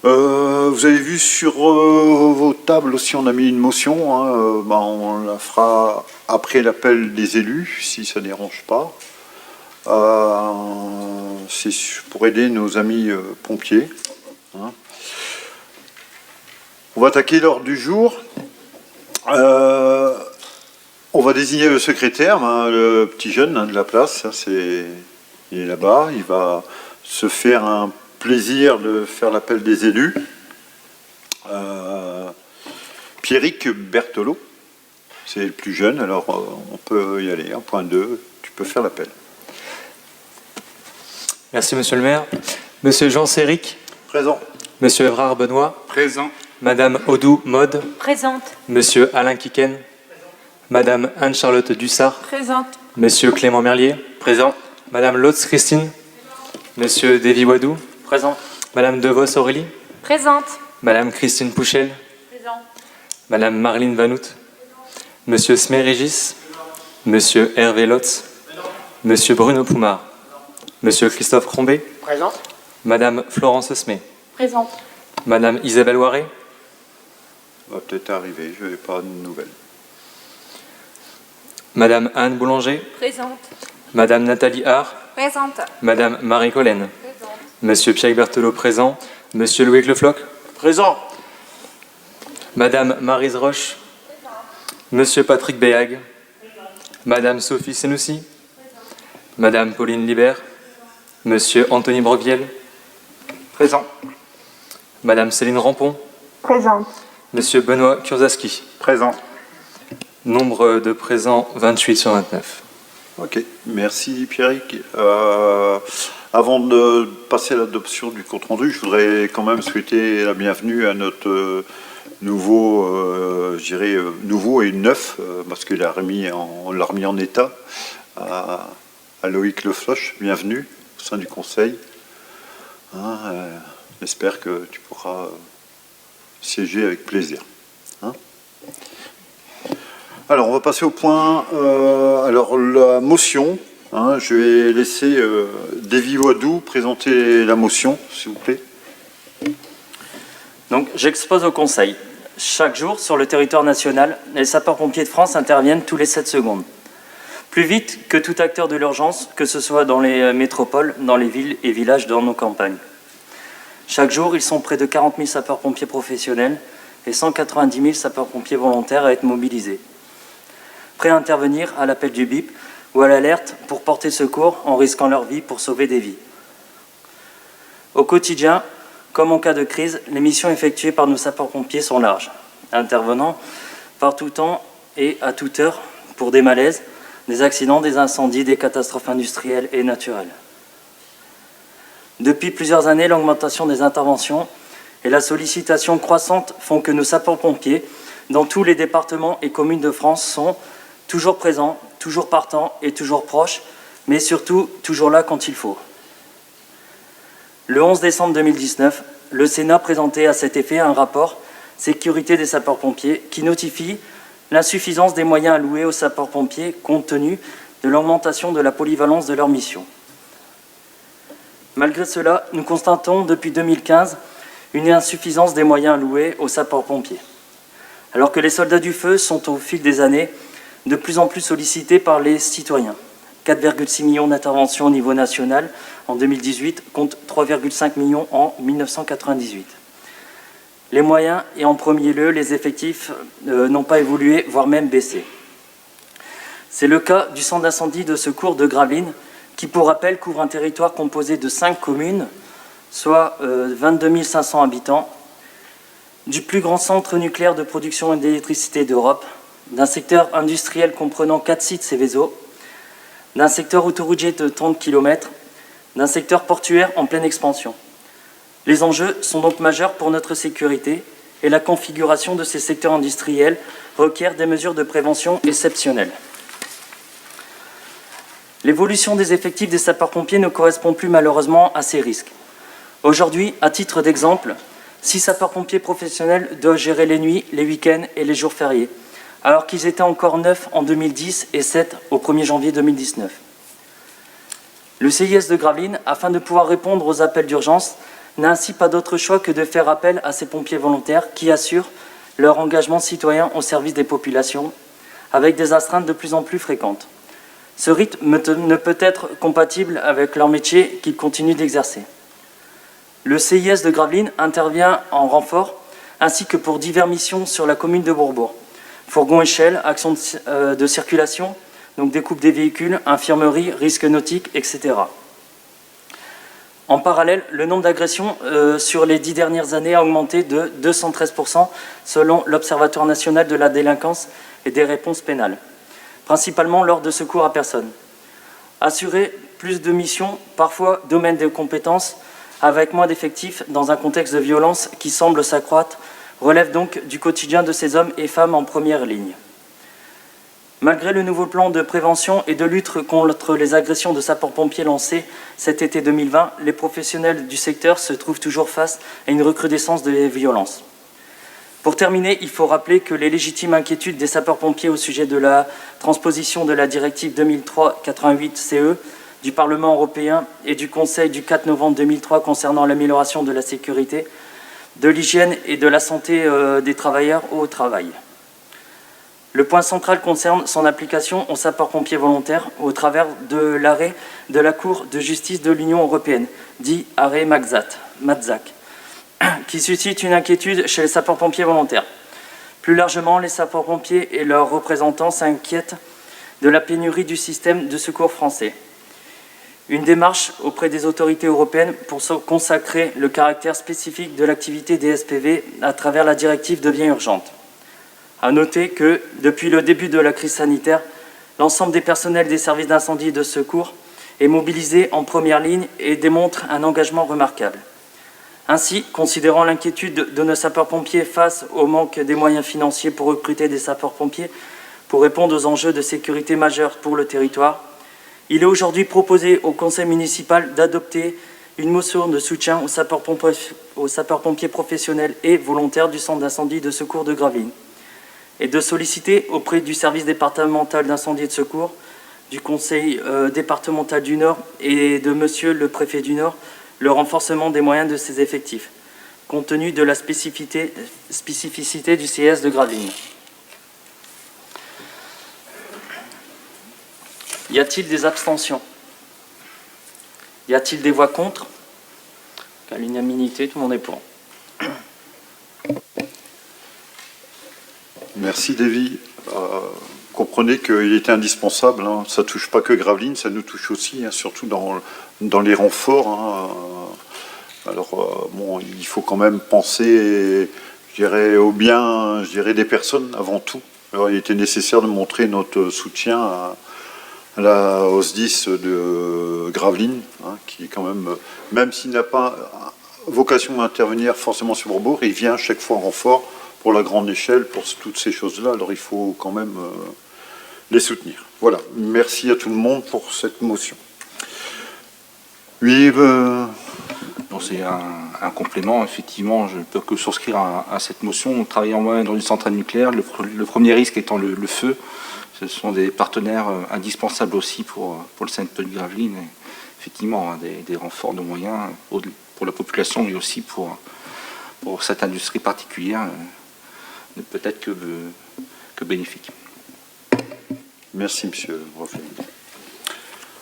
Vous avez vu sur vos tables aussi, on a mis une motion. Hein, on la fera après l'appel des élus, si ça ne dérange pas. C'est pour aider nos amis pompiers. Hein. On va attaquer l'ordre du jour. On va désigner le secrétaire, le petit jeune de la place. Il est là-bas. Il va se faire un plaisir de faire l'appel des élus. Pierrick Berthelot, c'est le plus jeune, alors on peut y aller. Point 2, tu peux faire l'appel. Merci, monsieur le maire. Monsieur Jean Séric. Présent. Monsieur Evrard Benoît. Présent. Madame Odou Mode. Présente. Monsieur Alain Kiken. Madame Anne-Charlotte Dussard. Présente. Monsieur Clément Merlier. Présent. Madame Lotz Christine. Monsieur Davy Wadou. Présent. Madame Devos Aurélie. Présente. Madame Christine Pouchel. Présente. Madame Marlene Vanout. Monsieur Smé Régis. Monsieur Hervé Lotz. Monsieur Bruno Poumard. Monsieur Christophe Crombé. Présent. Madame Florence Smé. Présente. Madame Isabelle Loiret. Va peut-être arriver, je n'ai pas de nouvelles. Madame Anne Boulanger. Présente. Madame Nathalie Hart. Présente. Madame Marie Collen. Présente. Monsieur Pierre Berthelot présent. Monsieur Louis Clefloc. Présent. Madame Maryse Roche. Monsieur Patrick Béag. Madame Sophie Senoussi. Madame Pauline Libert. Monsieur Anthony Broquiel. Présent. Madame Céline Rampon. Présente. Monsieur Benoît Kurzaski. Présent. Nombre de présents 28 sur 29. Ok, merci Pierrick. Avant de passer à l'adoption du compte-rendu, je voudrais quand même souhaiter la bienvenue à notre nouveau, nouveau et neuf, parce qu'il on l'a remis en état, à Loïc Lefloch. Bienvenue au sein du conseil. J'espère que tu pourras siéger avec plaisir. Alors, on va passer au point. Alors, la motion. Je vais laisser Davy Wadou présenter la motion, s'il vous plaît. Donc, j'expose au Conseil. Chaque jour, sur le territoire national, les sapeurs-pompiers de France interviennent tous les 7 secondes. Plus vite que tout acteur de l'urgence, que ce soit dans les métropoles, dans les villes et villages, dans nos campagnes. Chaque jour, ils sont près de 40 000 sapeurs-pompiers professionnels et 190 000 sapeurs-pompiers volontaires à être mobilisés. Prêts à intervenir à l'appel du bip ou à l'alerte pour porter secours en risquant leur vie pour sauver des vies. Au quotidien, comme en cas de crise, les missions effectuées par nos sapeurs-pompiers sont larges, intervenant par tout temps et à toute heure pour des malaises, des accidents, des incendies, des catastrophes industrielles et naturelles. Depuis plusieurs années, l'augmentation des interventions et la sollicitation croissante font que nos sapeurs-pompiers, dans tous les départements et communes de France, sont toujours présents, toujours partants et toujours proches, mais surtout toujours là quand il faut. Le 11 décembre 2019, le Sénat présentait à cet effet un rapport « Sécurité des sapeurs-pompiers » qui notifie l'insuffisance des moyens alloués aux sapeurs-pompiers compte tenu de l'augmentation de la polyvalence de leur mission. Malgré cela, nous constatons depuis 2015 une insuffisance des moyens alloués aux sapeurs-pompiers. Alors que les soldats du feu sont au fil des années de plus en plus sollicités par les citoyens. 4,6 millions d'interventions au niveau national en 2018 contre 3,5 millions en 1998. Les moyens et en premier lieu les effectifs n'ont pas évolué, voire même baissé. C'est le cas du centre d'incendie de secours de Gravelines qui, pour rappel, couvre un territoire composé de 5 communes, soit 22 500 habitants, du plus grand centre nucléaire de production d'électricité d'Europe, d'un secteur industriel comprenant 4 sites Céveso, d'un secteur autoroutier de 30 km, d'un secteur portuaire en pleine expansion. Les enjeux sont donc majeurs pour notre sécurité et la configuration de ces secteurs industriels requiert des mesures de prévention exceptionnelles. L'évolution des effectifs des sapeurs-pompiers ne correspond plus malheureusement à ces risques. Aujourd'hui, à titre d'exemple, 6 sapeurs-pompiers professionnels doivent gérer les nuits, les week-ends et les jours fériés, alors qu'ils étaient encore 9 en 2010 et 7 au 1er janvier 2019. Le CIS de Gravelines, afin de pouvoir répondre aux appels d'urgence, n'a ainsi pas d'autre choix que de faire appel à ces pompiers volontaires qui assurent leur engagement citoyen au service des populations, avec des astreintes de plus en plus fréquentes. Ce rythme ne peut être compatible avec leur métier qu'ils continuent d'exercer. Le CIS de Gravelines intervient en renfort, ainsi que pour diverses missions sur la commune de Bourbourg. Fourgon-échelle, actions de circulation, donc découpe des véhicules, infirmerie, risques nautiques, etc. En parallèle, le nombre d'agressions sur les 10 dernières années a augmenté de 213% selon l'Observatoire national de la délinquance et des réponses pénales, principalement lors de secours à personne. Assurer plus de missions, parfois domaine de compétences, avec moins d'effectifs dans un contexte de violence qui semble s'accroître, relève donc du quotidien de ces hommes et femmes en première ligne. Malgré le nouveau plan de prévention et de lutte contre les agressions de sapeurs-pompiers lancé cet été 2020, les professionnels du secteur se trouvent toujours face à une recrudescence des violences. Pour terminer, il faut rappeler que les légitimes inquiétudes des sapeurs-pompiers au sujet de la transposition de la directive 2003/88/CE du Parlement européen et du Conseil du 4 novembre 2003 concernant l'amélioration de la sécurité, de l'hygiène et de la santé des travailleurs au travail. Le point central concerne son application aux sapeurs-pompiers volontaires au travers de l'arrêt de la Cour de justice de l'Union européenne, dit arrêt Matzak, qui suscite une inquiétude chez les sapeurs-pompiers volontaires. Plus largement, les sapeurs-pompiers et leurs représentants s'inquiètent de la pénurie du système de secours français. Une démarche auprès des autorités européennes pour consacrer le caractère spécifique de l'activité des SPV à travers la directive devient urgente. À noter que, depuis le début de la crise sanitaire, l'ensemble des personnels des services d'incendie et de secours est mobilisé en première ligne et démontre un engagement remarquable. Ainsi, considérant l'inquiétude de nos sapeurs-pompiers face au manque des moyens financiers pour recruter des sapeurs-pompiers pour répondre aux enjeux de sécurité majeurs pour le territoire, il est aujourd'hui proposé au conseil municipal d'adopter une motion de soutien aux sapeurs-pompiers professionnels et volontaires du centre d'incendie et de secours de Gravelines, et de solliciter auprès du service départemental d'incendie et de secours, du conseil départemental du Nord et de monsieur le préfet du Nord le renforcement des moyens de ses effectifs, compte tenu de la spécificité du CS de Gravelines. Y a-t-il des abstentions? Y a-t-il des voix contre? À l'unanimité, tout le monde est pour. Merci Davy. Comprenez qu'il était indispensable, hein. Ça ne touche pas que Gravelines, ça nous touche aussi, hein, surtout dans les renforts. Hein. Alors, bon, il faut quand même penser, je dirais, au bien, des personnes avant tout. Alors, il était nécessaire de montrer notre soutien au SDIS de Gravelines, hein, qui est quand même s'il n'a pas vocation à intervenir forcément sur Bourbourg, il vient chaque fois en renfort pour la grande échelle, pour toutes ces choses-là. Alors il faut quand même les soutenir. Voilà, merci à tout le monde pour cette motion. Oui, Bon, c'est un complément, effectivement, je ne peux que souscrire à cette motion. On travaille en moyenne dans une centrale nucléaire, le premier risque étant le feu. Ce sont des partenaires indispensables aussi pour le CNP de Gravelines. Et effectivement, des renforts de moyens pour la population, mais aussi pour cette industrie particulière, ne peut être que bénéfique. merci, monsieur Rofflet.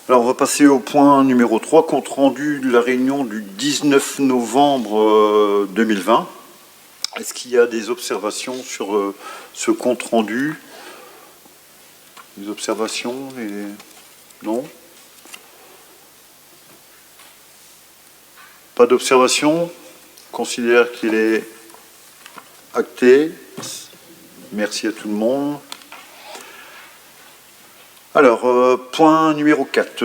Alors, on va passer au point numéro 3, compte rendu de la réunion du 19 novembre 2020. Est-ce qu'il y a des observations sur ce compte rendu? Des observations? Non? Pas d'observation? Considère qu'il est acté. Merci à tout le monde. Alors, point numéro 4.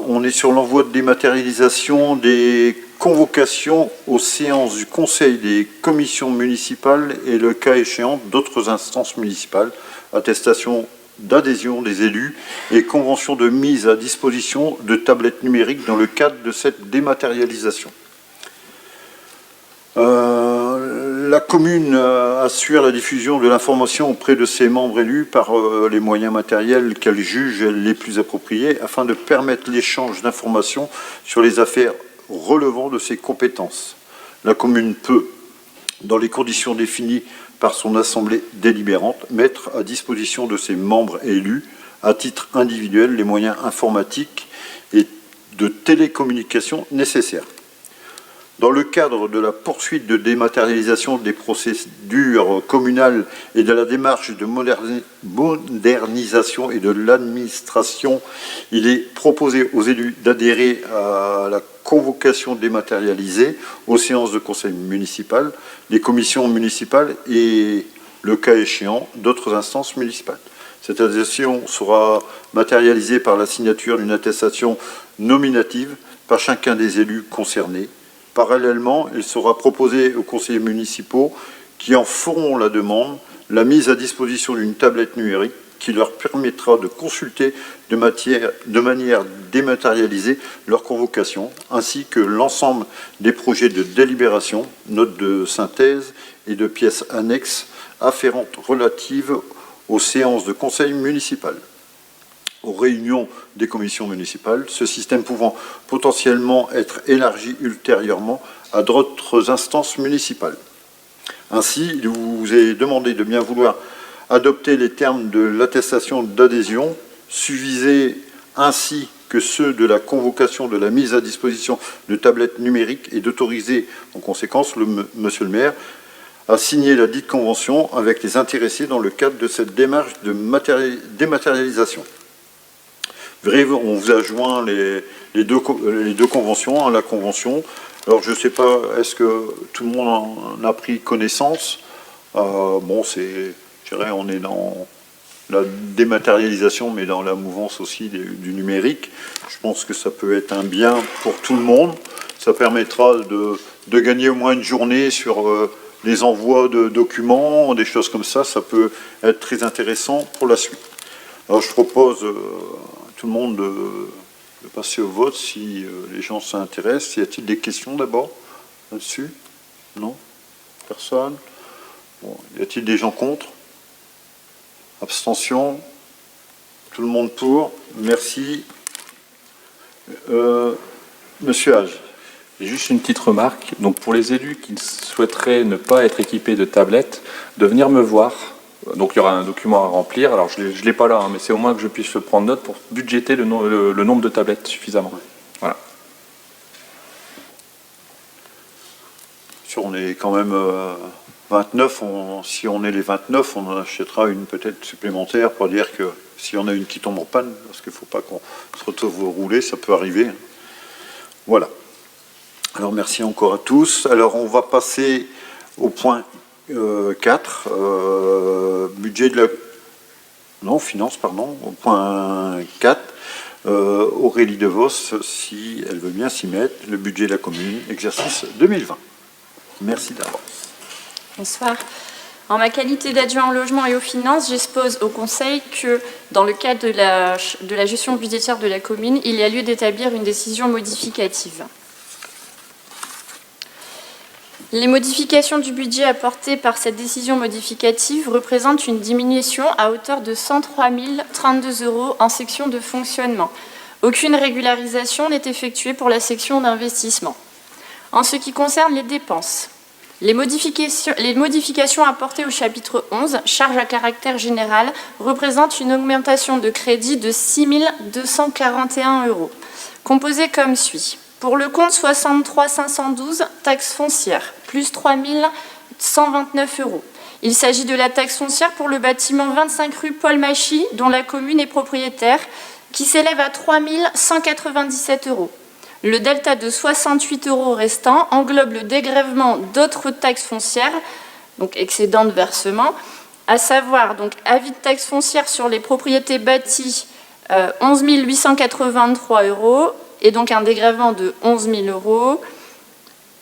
On est sur l'envoi de dématérialisation des convocations aux séances du Conseil des commissions municipales et le cas échéant d'autres instances municipales, attestation d'adhésion des élus et convention de mise à disposition de tablettes numériques dans le cadre de cette dématérialisation. La commune assure la diffusion de l'information auprès de ses membres élus par les moyens matériels qu'elle juge les plus appropriés afin de permettre l'échange d'informations sur les affaires relevant de ses compétences. La commune peut, dans les conditions définies par son assemblée délibérante, mettre à disposition de ses membres élus, à titre individuel, les moyens informatiques et de télécommunication nécessaires. Dans le cadre de la poursuite de dématérialisation des procédures communales et de la démarche de modernisation et de l'administration, il est proposé aux élus d'adhérer à la convocation dématérialisée aux séances de conseil municipal, des commissions municipales et, le cas échéant, d'autres instances municipales. Cette adhésion sera matérialisée par la signature d'une attestation nominative par chacun des élus concernés. Parallèlement, il sera proposé aux conseillers municipaux qui en feront la demande la mise à disposition d'une tablette numérique qui leur permettra de consulter de manière dématérialisée leur convocation, ainsi que l'ensemble des projets de délibération, notes de synthèse et de pièces annexes afférentes relatives aux séances de conseil municipal, aux réunions des commissions municipales, ce système pouvant potentiellement être élargi ultérieurement à d'autres instances municipales. Ainsi, il vous est demandé de bien vouloir adopter les termes de l'attestation d'adhésion, suivisés ainsi que ceux de la convocation de la mise à disposition de tablettes numériques et d'autoriser en conséquence monsieur le maire à signer la dite convention avec les intéressés dans le cadre de cette démarche de dématérialisation. On vous a joint les deux conventions, hein, la convention. Alors je ne sais pas, est-ce que tout le monde en a pris connaissance? Bon, je dirais, on est dans la dématérialisation, mais dans la mouvance aussi du numérique. Je pense que ça peut être un bien pour tout le monde. Ça permettra de gagner au moins une journée sur les envois de documents, des choses comme ça. Ça peut être très intéressant pour la suite. Alors je propose à tout le monde de passer au vote si les gens s'intéressent. Y a-t-il des questions d'abord là-dessus? Non? Personne? Bon, y a-t-il des gens contre? Abstention? Tout le monde pour? Merci. Monsieur Hage. Juste une petite remarque. Donc pour les élus qui souhaiteraient ne pas être équipés de tablettes, de venir me voir. Donc il y aura un document à remplir. Alors je ne l'ai pas là, hein, mais c'est au moins que je puisse prendre note pour budgéter le nombre de tablettes suffisamment. Voilà. On est quand même 29. Si on est les 29, on en achètera une peut-être supplémentaire pour dire que si on a une qui tombe en panne, parce qu'il ne faut pas qu'on se retrouve rouler, ça peut arriver. Voilà. Alors merci encore à tous. Alors on va passer au point 4, budget de la... Non, finance, pardon, au point 4. Aurélie DeVos, si elle veut bien s'y mettre, le budget de la commune, exercice 2020. Merci d'avance. Bonsoir. En ma qualité d'adjoint au logement et aux finances, j'expose au Conseil que, dans le cadre de la gestion budgétaire de la commune, il y a lieu d'établir une décision modificative. Les modifications du budget apportées par cette décision modificative représentent une diminution à hauteur de 103 032 € en section de fonctionnement. Aucune régularisation n'est effectuée pour la section d'investissement. En ce qui concerne les dépenses, les modifications apportées au chapitre 11, charges à caractère général, représentent une augmentation de crédit de 6 241 €, composée comme suit. Pour le compte 63 512, taxe foncière, plus 3 129 €. Il s'agit de la taxe foncière pour le bâtiment 25 rue Paul Machy, dont la commune est propriétaire, qui s'élève à 3 197 €. Le delta de 68 € restant englobe le dégrèvement d'autres taxes foncières, donc excédent de versement, à savoir donc avis de taxe foncière sur les propriétés bâties 11 883 € et donc un dégrèvement de 11 000 €.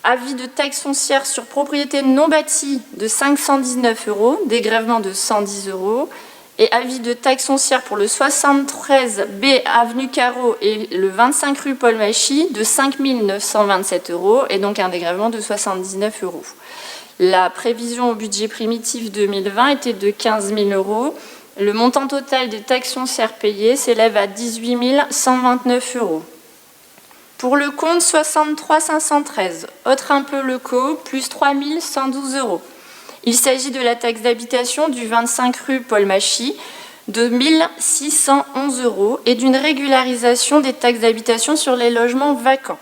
Avis de taxe foncière sur propriété non bâtie de 519 €, dégrèvement de 110 €. Et avis de taxe foncière pour le 73B avenue Carreau et le 25 rue Paul Machy de 5 927 € et donc un dégrèvement de 79 €. La prévision au budget primitif 2020 était de 15 000 €. Le montant total des taxes foncières payées s'élève à 18 129 €. Pour le compte 63 513, autres impôts locaux, plus 3 112 €. Il s'agit de la taxe d'habitation du 25 rue Paul Machy, de 1 611 € et d'une régularisation des taxes d'habitation sur les logements vacants.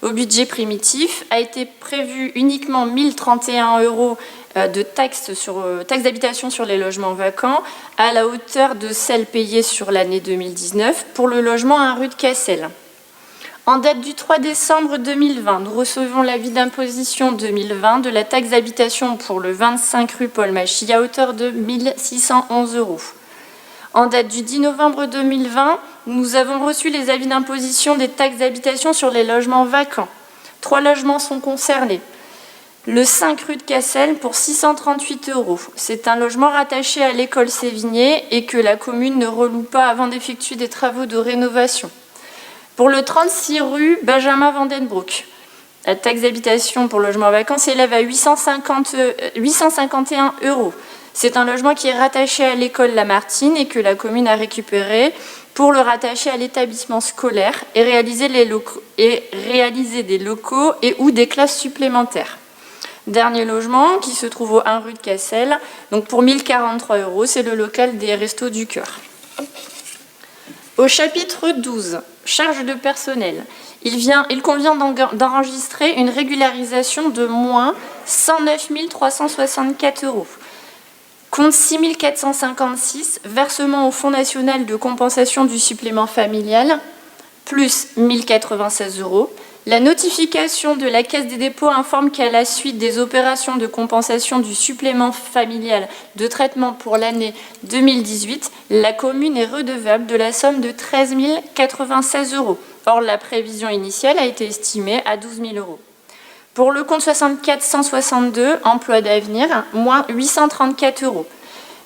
Au budget primitif a été prévu uniquement 1 031 € de taxes d'habitation sur les logements vacants, à la hauteur de celles payées sur l'année 2019 pour le logement à rue de Cassel. En date du 3 décembre 2020, nous recevons l'avis d'imposition 2020 de la taxe d'habitation pour le 25 rue Paul Machy à hauteur de 1 611 €. En date du 10 novembre 2020, nous avons reçu les avis d'imposition des taxes d'habitation sur les logements vacants. 3 logements sont concernés. Le 5 rue de Cassel pour 638 €. C'est un logement rattaché à l'école Sévigné et que la commune ne reloue pas avant d'effectuer des travaux de rénovation. Pour le 36 rue Benjamin Vandenbroek, la taxe d'habitation pour logement vacant s'élève à 851 €. C'est un logement qui est rattaché à l'école Lamartine et que la commune a récupéré pour le rattacher à l'établissement scolaire et réaliser des locaux et ou des classes supplémentaires. Dernier logement qui se trouve au 1 rue de Cassel, donc pour 1 043 €, c'est le local des Restos du Cœur. Au chapitre 12, charges de personnel, il convient d'enregistrer une régularisation de moins 109 364 €. Compte 6 456, versement au Fonds national de compensation du supplément familial, plus 1 096 €. La notification de la Caisse des dépôts informe qu'à la suite des opérations de compensation du supplément familial de traitement pour l'année 2018, la commune est redevable de la somme de 13 096 €. Or, la prévision initiale a été estimée à 12 000 €. Pour le compte 64 162, emploi d'avenir, moins 834 €.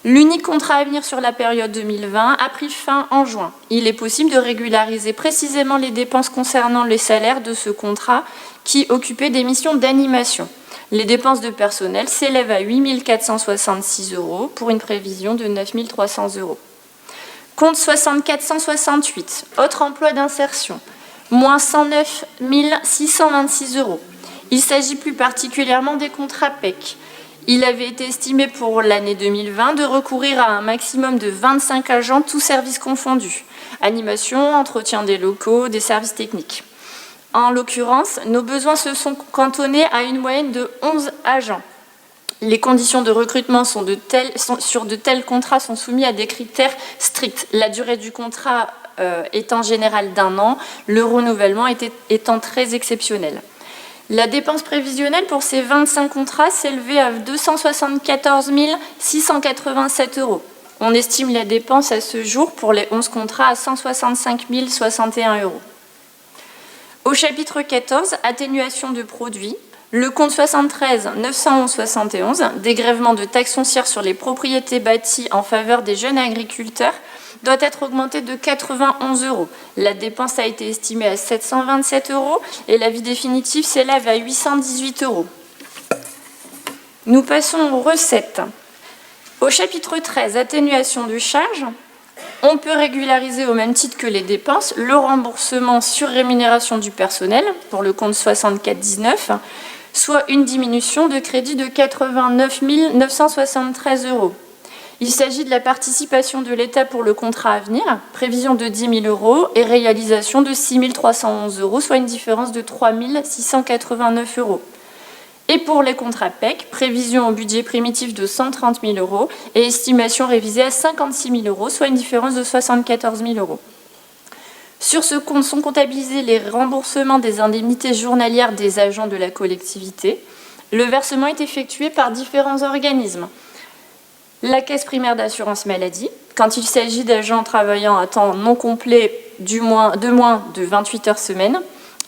L'unique contrat à venir sur la période 2020 a pris fin en juin. Il est possible de régulariser précisément les dépenses concernant les salaires de ce contrat qui occupait des missions d'animation. Les dépenses de personnel s'élèvent à 8 466 € pour une prévision de 9 300 €. Compte 64 168, autre emploi d'insertion, moins 109 626 €. Il s'agit plus particulièrement des contrats PEC. Il avait été estimé pour l'année 2020 de recourir à un maximum de 25 agents, tous services confondus. Animation, entretien des locaux, des services techniques. En l'occurrence, nos besoins se sont cantonnés à une moyenne de 11 agents. Les conditions de recrutement sur de tels contrats sont soumises à des critères stricts. La durée du contrat est en général d'1 an, le renouvellement étant très exceptionnel. La dépense prévisionnelle pour ces 25 contrats s'élevait à 274 687 €. On estime la dépense à ce jour pour les 11 contrats à 165 061 €. Au chapitre 14, atténuation de produits, le compte 73 911 71, dégrèvement de taxes foncières sur les propriétés bâties en faveur des jeunes agriculteurs, doit être augmenté de 91 €. La dépense a été estimée à 727 € et l'avis définitif s'élève à 818 €. Nous passons aux recettes. Au chapitre 13, atténuation de charges, on peut régulariser au même titre que les dépenses le remboursement sur rémunération du personnel pour le compte 64 19, soit une diminution de crédit de 89 973 €. Il s'agit de la participation de l'État pour le contrat à venir, prévision de 10 000 € et réalisation de 6 311 €, soit une différence de 3 689 €. Et pour les contrats PEC, prévision au budget primitif de 130 000 € et estimation révisée à 56 000 €, soit une différence de 74 000 €. Sur ce compte sont comptabilisés les remboursements des indemnités journalières des agents de la collectivité. Le versement est effectué par différents organismes. La caisse primaire d'assurance maladie, quand il s'agit d'agents travaillant à temps non complet de moins de 28 heures semaine,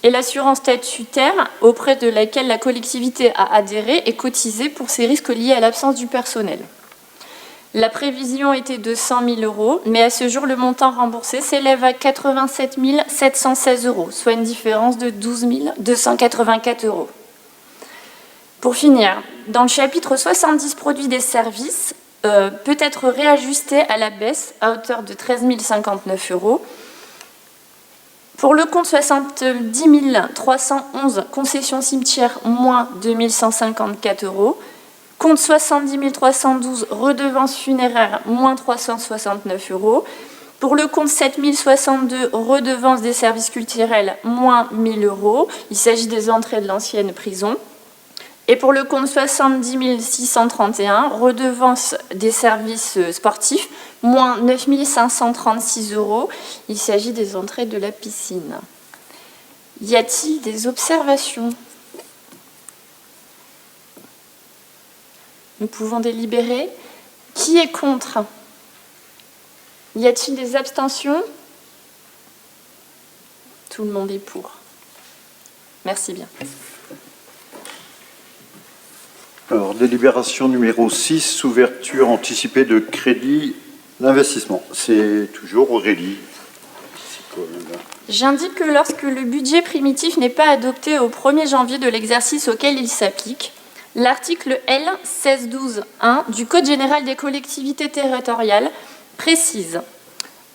et l'assurance statutaire auprès de laquelle la collectivité a adhéré et cotisé pour ces risques liés à l'absence du personnel. La prévision était de 100 000 €, mais à ce jour, le montant remboursé s'élève à 87 716 €, soit une différence de 12 284 €. Pour finir, dans le chapitre 70 produits des services, peut être réajusté à la baisse à hauteur de 13 059 €. Pour le compte 70 311, concession cimetière, moins 2154 €. Compte 70 312, redevance funéraire, moins 369 €. Pour le compte 7062, redevance des services culturels, moins 1000 €. Il s'agit des entrées de l'ancienne prison. Et pour le compte 70 631, redevance des services sportifs, moins 9 536 €. Il s'agit des entrées de la piscine. Y a-t-il des observations? Nous pouvons délibérer. Qui est contre? Y a-t-il des abstentions? Tout le monde est pour. Merci bien. Alors, délibération numéro 6, ouverture anticipée de crédit d'investissement. C'est toujours Aurélie. J'indique que lorsque le budget primitif n'est pas adopté au 1er janvier de l'exercice auquel il s'applique, l'article L. 1612-1 du Code général des collectivités territoriales précise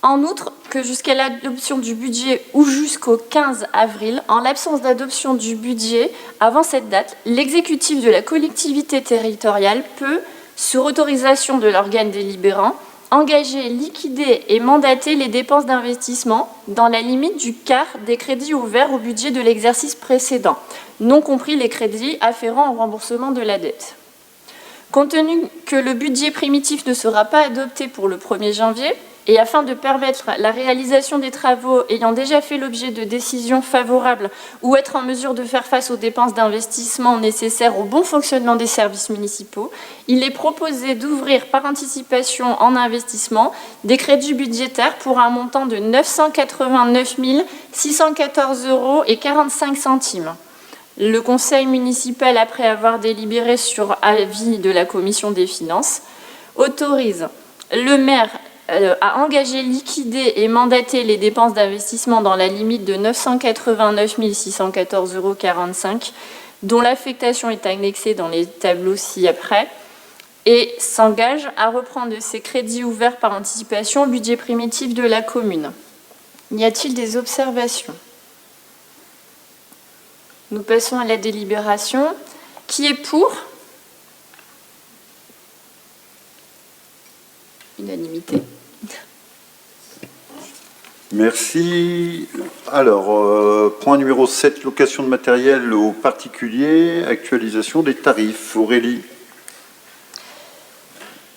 en outre que jusqu'à l'adoption du budget ou jusqu'au 15 avril, en l'absence d'adoption du budget avant cette date, l'exécutif de la collectivité territoriale peut, sur autorisation de l'organe délibérant, engager, liquider et mandater les dépenses d'investissement dans la limite du quart des crédits ouverts au budget de l'exercice précédent, non compris les crédits afférents au remboursement de la dette. Compte tenu que le budget primitif ne sera pas adopté pour le 1er janvier, et afin de permettre la réalisation des travaux ayant déjà fait l'objet de décisions favorables ou être en mesure de faire face aux dépenses d'investissement nécessaires au bon fonctionnement des services municipaux, il est proposé d'ouvrir par anticipation en investissement des crédits budgétaires pour un montant de 989 614 € et 45 centimes. Le conseil municipal, après avoir délibéré sur avis de la commission des finances, autorise le maire à engager, liquider et mandater les dépenses d'investissement dans la limite de 989 614 € 45, dont l'affectation est annexée dans les tableaux ci-après, et s'engage à reprendre ces crédits ouverts par anticipation au budget primitif de la commune. Y a-t-il des observations? Nous passons à la délibération. Qui est pour? Unanimité. Merci. Alors, point numéro 7, location de matériel aux particuliers, actualisation des tarifs. Aurélie.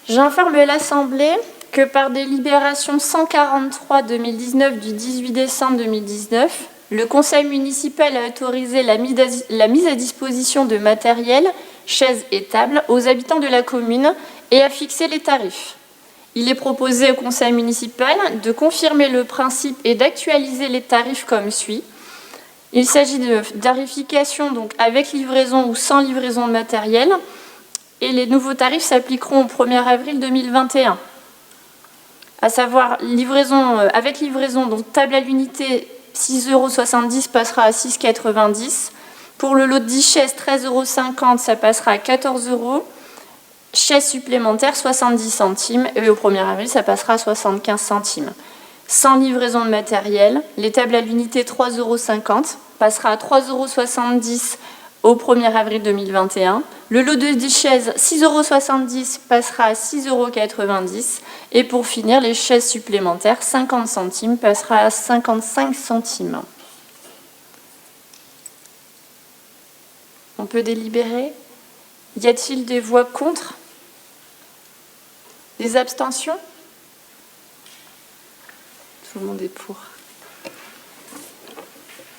J'informe l'Assemblée que par délibération 143/2019 du 18 décembre 2019, le Conseil municipal a autorisé la mise à disposition de matériel, chaises et tables aux habitants de la commune et a fixé les tarifs. Il est proposé au Conseil municipal de confirmer le principe et d'actualiser les tarifs comme suit. Il s'agit de tarification donc avec livraison ou sans livraison de matériel, et les nouveaux tarifs s'appliqueront au 1er avril 2021. À savoir, avec livraison, donc table à l'unité, 6,70 € passera à 6,90 €. Pour le lot de 10 chaises, 13,50 €, ça passera à 14 €. Chaises supplémentaires, 70 centimes. Et au 1er avril, ça passera à 75 centimes. Sans livraison de matériel, les tables à l'unité, 3,50 € passera à 3,70 € au 1er avril 2021. Le lot de 10 chaises, 6,70 € passera à 6,90 €. Et pour finir, les chaises supplémentaires, 50 centimes, passera à 55 centimes. On peut délibérer? Y a-t-il des voix contre? Des abstentions? Tout le monde est pour.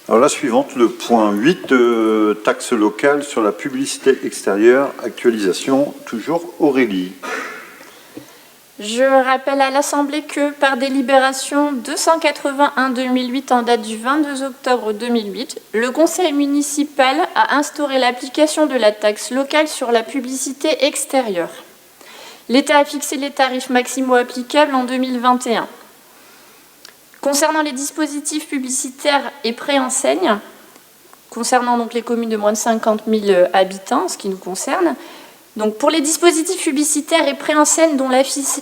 Alors la suivante, le point 8, taxe locale sur la publicité extérieure, actualisation, toujours Aurélie. Je rappelle à l'Assemblée que par délibération 281/2008 en date du 22 octobre 2008, le Conseil municipal a instauré l'application de la taxe locale sur la publicité extérieure. L'État a fixé les tarifs maximaux applicables en 2021. Concernant les dispositifs publicitaires et préenseignes, concernant donc les communes de moins de 50 000 habitants, ce qui nous concerne, donc pour les dispositifs publicitaires et préenseignes dont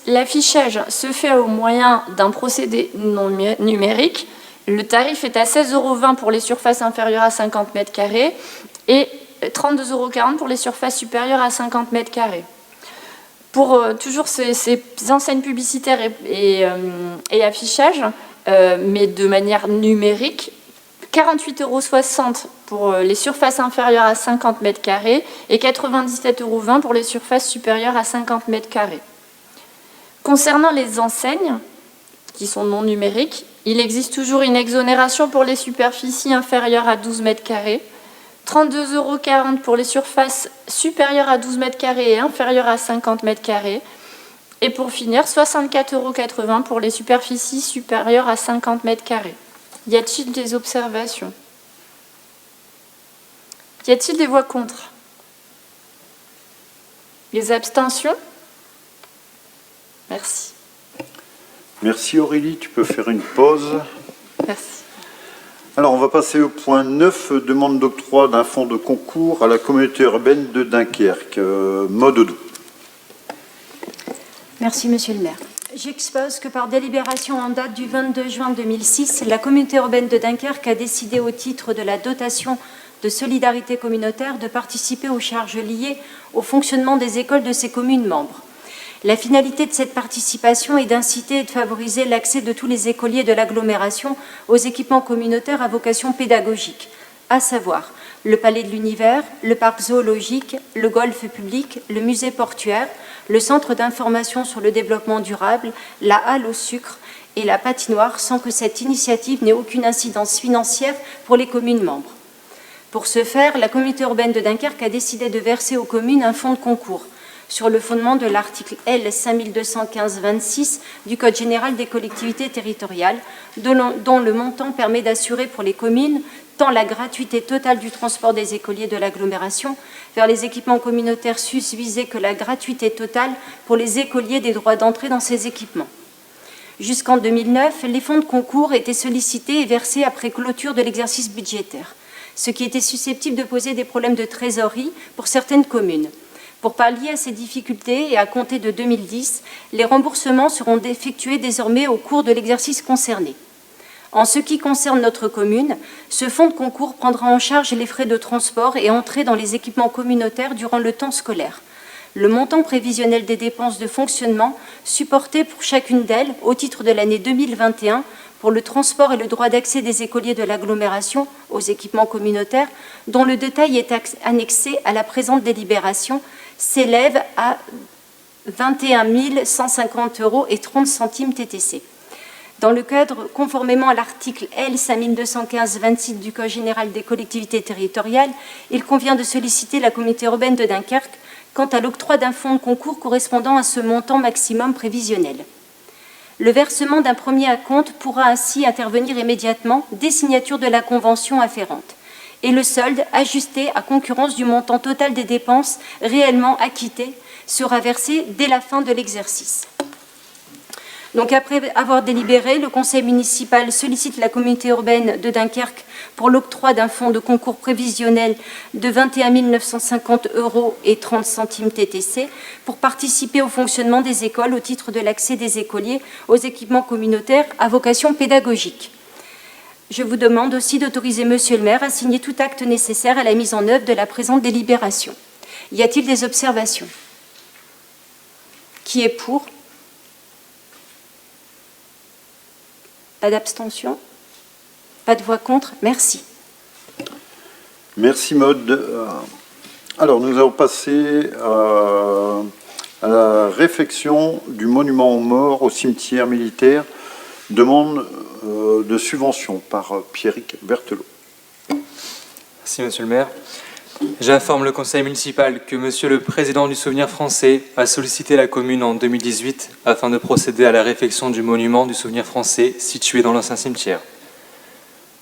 l'affichage se fait au moyen d'un procédé non numérique, Le tarif est à 16,20 € pour les surfaces inférieures à 50 mètres carrés et 32,40 € pour les surfaces supérieures à 50 mètres carrés. Pour toujours ces enseignes publicitaires et affichages, mais de manière numérique, 48,60 € pour les surfaces inférieures à 50 mètres carrés et 97,20 € pour les surfaces supérieures à 50 mètres carrés. Concernant les enseignes, qui sont non numériques, il existe toujours une exonération pour les superficies inférieures à 12 mètres carrés, 32,40 € pour les surfaces supérieures à 12 mètres carrés et inférieures à 50 mètres carrés, et pour finir, 64,80 € pour les superficies supérieures à 50 mètres carrés. Y a-t-il des observations? Y a-t-il des voix contre? Les abstentions? Merci. Merci Aurélie, tu peux faire une pause. Merci. Alors on va passer au point 9, demande d'octroi d'un fonds de concours à la communauté urbaine de Dunkerque. Maude Oudou. Merci Monsieur le maire. J'expose que par délibération en date du 22 juin 2006, la communauté urbaine de Dunkerque a décidé au titre de la dotation de solidarité communautaire de participer aux charges liées au fonctionnement des écoles de ses communes membres. La finalité de cette participation est d'inciter et de favoriser l'accès de tous les écoliers de l'agglomération aux équipements communautaires à vocation pédagogique, à savoir le Palais de l'Univers, le parc zoologique, le golf public, le musée portuaire, le centre d'information sur le développement durable, la halle au sucre et la patinoire, sans que cette initiative n'ait aucune incidence financière pour les communes membres. Pour ce faire, la communauté urbaine de Dunkerque a décidé de verser aux communes un fonds de concours sur le fondement de l'article L. 5215-26 du Code général des collectivités territoriales, dont le montant permet d'assurer pour les communes tant la gratuité totale du transport des écoliers de l'agglomération vers les équipements communautaires susvisés que la gratuité totale pour les écoliers des droits d'entrée dans ces équipements. Jusqu'en 2009, les fonds de concours étaient sollicités et versés après clôture de l'exercice budgétaire, ce qui était susceptible de poser des problèmes de trésorerie pour certaines communes. Pour pallier à ces difficultés et à compter de 2010, les remboursements seront effectués désormais au cours de l'exercice concerné. En ce qui concerne notre commune, ce fonds de concours prendra en charge les frais de transport et entrée dans les équipements communautaires durant le temps scolaire. Le montant prévisionnel des dépenses de fonctionnement supporté pour chacune d'elles au titre de l'année 2021 pour le transport et le droit d'accès des écoliers de l'agglomération aux équipements communautaires, dont le détail est annexé à la présente délibération, s'élève à 21 150,30 € TTC. Dans le cadre, conformément à l'article L. 5215-26 du Code général des collectivités territoriales, il convient de solliciter la communauté urbaine de Dunkerque quant à l'octroi d'un fonds de concours correspondant à ce montant maximum prévisionnel. Le versement d'un premier acompte pourra ainsi intervenir immédiatement dès signature de la convention afférente et le solde, ajusté à concurrence du montant total des dépenses réellement acquittées, sera versé dès la fin de l'exercice. Donc après avoir délibéré, le conseil municipal sollicite la communauté urbaine de Dunkerque pour l'octroi d'un fonds de concours prévisionnel de 21 950,30 € TTC pour participer au fonctionnement des écoles au titre de l'accès des écoliers aux équipements communautaires à vocation pédagogique. Je vous demande aussi d'autoriser Monsieur le maire à signer tout acte nécessaire à la mise en œuvre de la présente délibération. Y a-t-il des observations? Qui est pour? Pas d'abstention? Pas de voix contre? Merci. Merci Maude. Alors nous allons passer à la réfection du monument aux morts au cimetière militaire. Demande de subvention par Pierrick Berthelot. Merci Monsieur le maire. J'informe le conseil municipal que Monsieur le président du Souvenir français a sollicité la commune en 2018 afin de procéder à la réfection du monument du Souvenir français situé dans l'ancien cimetière.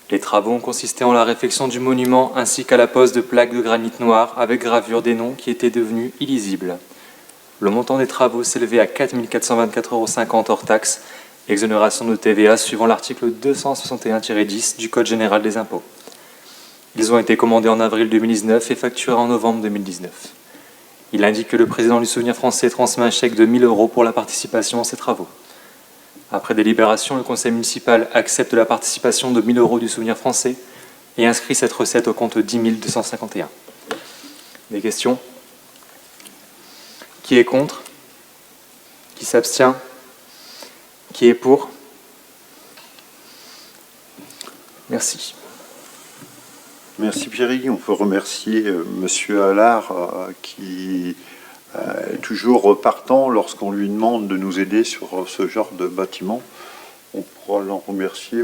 Les travaux ont consisté en la réfection du monument ainsi qu'à la pose de plaques de granit noir avec gravure des noms qui étaient devenus illisibles. Le montant des travaux s'élevait à 4 424,50 € hors taxes, exonération de TVA suivant l'article 261-10 du Code général des impôts. Ils ont été commandés en avril 2019 et facturés en novembre 2019. Il indique que le président du Souvenir français transmet un chèque de 1 000 € pour la participation à ces travaux. Après délibération, le conseil municipal accepte la participation de 1 000 € du Souvenir français et inscrit cette recette au compte 10 251. Des questions? Qui est contre? Qui s'abstient? Qui est pour? Merci. Merci Pierrick. On peut remercier Monsieur Allard qui est toujours partant lorsqu'on lui demande de nous aider sur ce genre de bâtiment. On pourra l'en remercier,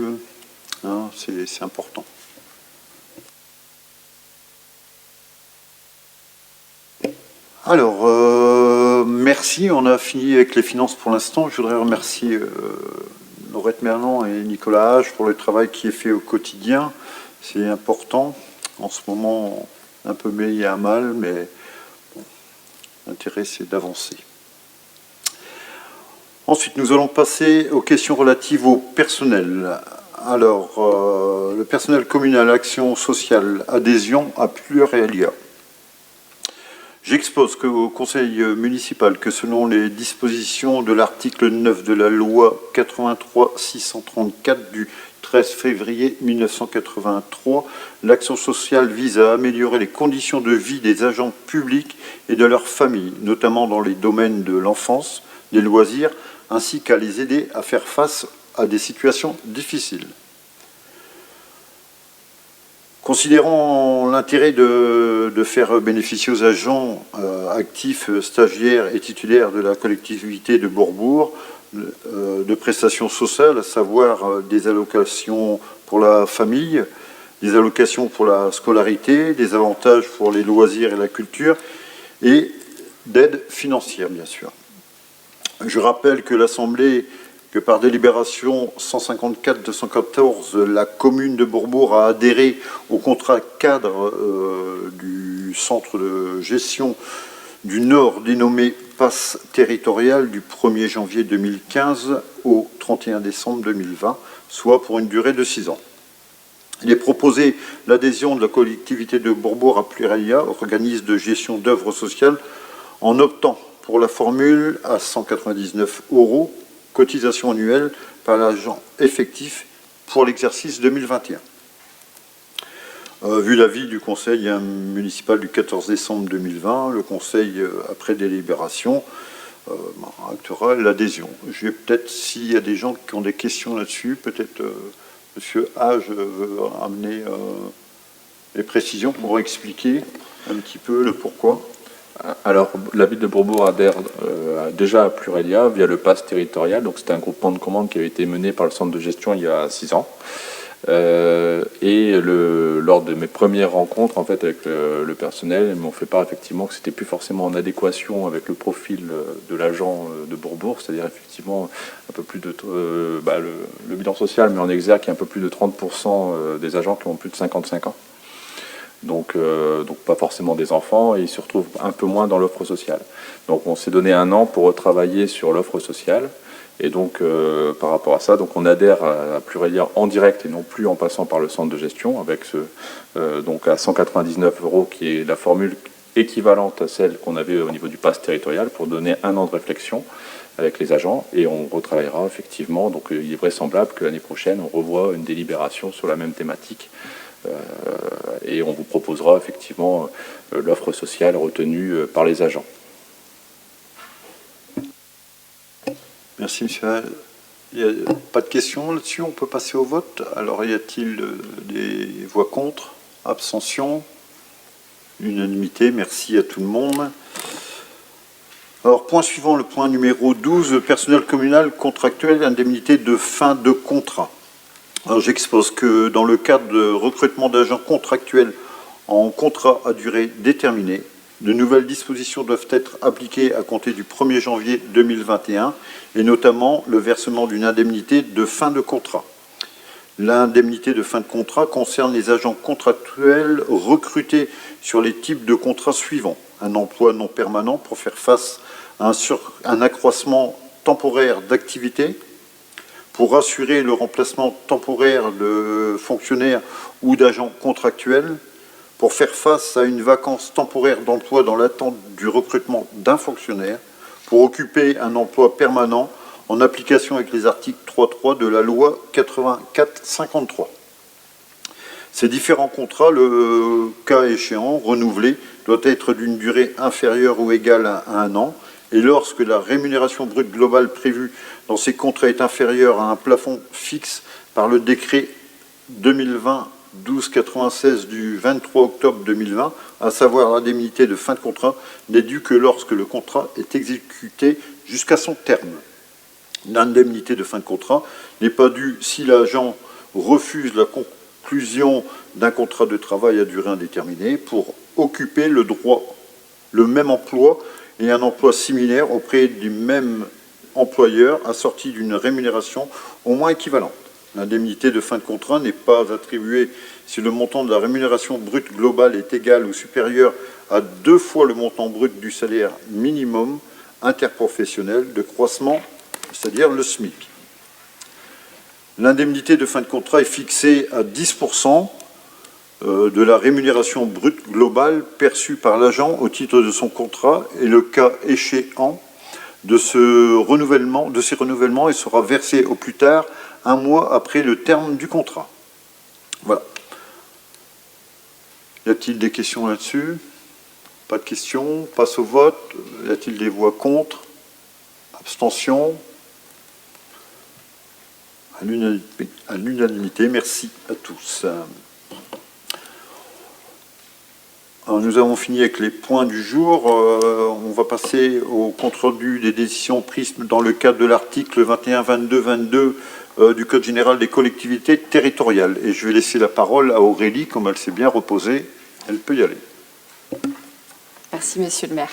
hein, c'est important. Alors, merci, on a fini avec les finances pour l'instant. Je voudrais remercier Laurette Merlan et Nicolas Hage pour le travail qui est fait au quotidien. C'est important. En ce moment, un peu mis à mal, mais bon, l'intérêt, c'est d'avancer. Ensuite, nous allons passer aux questions relatives au personnel. Alors, le personnel communal, action sociale, adhésion à Plurialia. J'expose au conseil municipal que selon les dispositions de l'article 9 de la loi 83-634 du 13 février 1983, l'action sociale vise à améliorer les conditions de vie des agents publics et de leurs familles, notamment dans les domaines de l'enfance, des loisirs, ainsi qu'à les aider à faire face à des situations difficiles. Considérant l'intérêt de faire bénéficier aux agents actifs, stagiaires et titulaires de la collectivité de Bourbourg de prestations sociales, à savoir des allocations pour la famille, des allocations pour la scolarité, des avantages pour les loisirs et la culture, et d'aide financière, bien sûr. Je rappelle que l'Assemblée, que par délibération 154-214, la commune de Bourbourg a adhéré au contrat cadre du centre de gestion du Nord dénommé Passe territorial du 1er janvier 2015 au 31 décembre 2020, soit pour une durée de 6 ans. Il est proposé l'adhésion de la collectivité de Bourbourg à Plurialia, organisme de gestion d'œuvres sociales, en optant pour la formule à 199 €, cotisation annuelle par l'agent effectif pour l'exercice 2021. Vu l'avis du conseil municipal du 14 décembre 2020, le conseil, après délibération, actera l'adhésion. Je vais peut-être, s'il y a des gens qui ont des questions là-dessus, peut-être Monsieur Hage veut amener les précisions pour expliquer un petit peu le pourquoi. Alors, la ville de Bourbourg adhère déjà à Plurialia via le pass territorial. Donc, c'était un groupement de commandes qui avait été mené par le centre de gestion il y a 6 ans. Lors de mes premières rencontres en fait, avec le personnel, ils m'ont fait part effectivement que c'était plus forcément en adéquation avec le profil de l'agent de Bourbourg, c'est-à-dire effectivement un peu plus de le bilan social, mais en exergue, il y a un peu plus de 30% des agents qui ont plus de 55 ans. Donc pas forcément des enfants, et ils se retrouvent un peu moins dans l'offre sociale. Donc on s'est donné 1 an pour retravailler sur l'offre sociale. Et donc, par rapport à ça, donc on adhère à Plurialia en direct et non plus en passant par le centre de gestion, avec donc à 199 € qui est la formule équivalente à celle qu'on avait au niveau du pass territorial pour donner 1 an de réflexion avec les agents. Et on retravaillera effectivement. Donc, il est vraisemblable que l'année prochaine, on revoie une délibération sur la même thématique. Et on vous proposera effectivement l'offre sociale retenue par les agents. Merci, monsieur. Il n'y a pas de questions là-dessus, on peut passer au vote. Alors, y a-t-il des voix contre? Abstention? Unanimité, merci à tout le monde. Alors, point suivant, le point numéro 12, personnel communal contractuel, indemnité de fin de contrat. Alors, j'expose que dans le cadre de recrutement d'agents contractuels en contrat à durée déterminée, de nouvelles dispositions doivent être appliquées à compter du 1er janvier 2021, et notamment le versement d'une indemnité de fin de contrat. L'indemnité de fin de contrat concerne les agents contractuels recrutés sur les types de contrats suivants. Un emploi non permanent pour faire face à un accroissement temporaire d'activité, pour assurer le remplacement temporaire de fonctionnaires ou d'agents contractuels, pour faire face à une vacance temporaire d'emploi dans l'attente du recrutement d'un fonctionnaire, pour occuper un emploi permanent en application avec les articles 3.3 de la loi 84-53. Ces différents contrats, le cas échéant, renouvelé, doit être d'une durée inférieure ou égale à 1 an, et lorsque la rémunération brute globale prévue dans ces contrats est inférieure à un plafond fixe par le décret 2020-1296 du 23 octobre 2020, à savoir l'indemnité de fin de contrat, n'est due que lorsque le contrat est exécuté jusqu'à son terme. L'indemnité de fin de contrat n'est pas due si l'agent refuse la conclusion d'un contrat de travail à durée indéterminée pour occuper le même emploi et un emploi similaire auprès du même employeur assorti d'une rémunération au moins équivalente. L'indemnité de fin de contrat n'est pas attribuée si le montant de la rémunération brute globale est égal ou supérieur à 2 fois le montant brut du salaire minimum interprofessionnel de croissement, c'est-à-dire le SMIC. L'indemnité de fin de contrat est fixée à 10% de la rémunération brute globale perçue par l'agent au titre de son contrat et le cas échéant de ces renouvellements et sera versée au plus tard 1 mois après le terme du contrat. Voilà. Y a-t-il des questions là-dessus? Pas de questions. Passe au vote. Y a-t-il des voix contre? Abstention? À l'unanimité. Merci à tous. Alors, nous avons fini avec les points du jour. On va passer au compte-rendu des décisions prises dans le cadre de l'article 21, 22, 22 du Code général des collectivités territoriales. Et je vais laisser la parole à Aurélie, comme elle s'est bien reposée. Elle peut y aller. Merci, Monsieur le maire.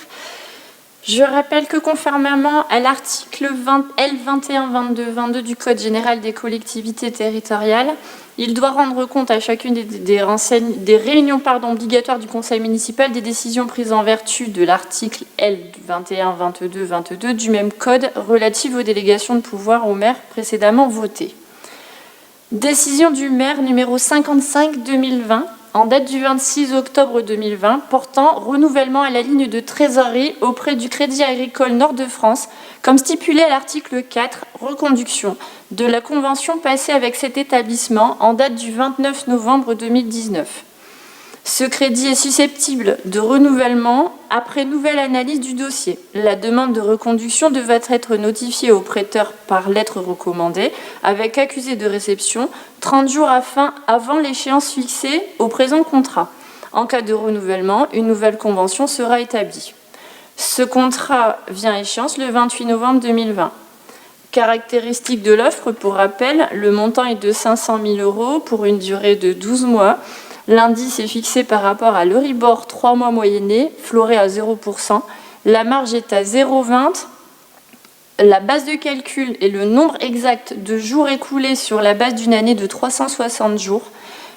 Je rappelle que conformément à l'article L21-22-22 du Code général des collectivités territoriales, il doit rendre compte à chacune des réunions obligatoires du conseil municipal des décisions prises en vertu de l'article L21-22-22 du même code relative aux délégations de pouvoir au maire précédemment votées. Décision du maire numéro 55-2020 en date du 26 octobre 2020 portant renouvellement à la ligne de trésorerie auprès du Crédit Agricole Nord-de-France comme stipulé à l'article 4, reconduction de la convention passée avec cet établissement en date du 29 novembre 2019. Ce crédit est susceptible de renouvellement après nouvelle analyse du dossier. La demande de reconduction devra être notifiée au prêteur par lettre recommandée avec accusé de réception 30 jours avant l'échéance fixée au présent contrat. En cas de renouvellement, une nouvelle convention sera établie. Ce contrat vient à échéance le 28 novembre 2020. Caractéristiques de l'offre, pour rappel, le montant est de 500 000 € pour une durée de 12 mois. L'indice est fixé par rapport à l'Euribor 3 mois moyenné, floré à 0%. La marge est à 0,20. La base de calcul est le nombre exact de jours écoulés sur la base d'une année de 360 jours.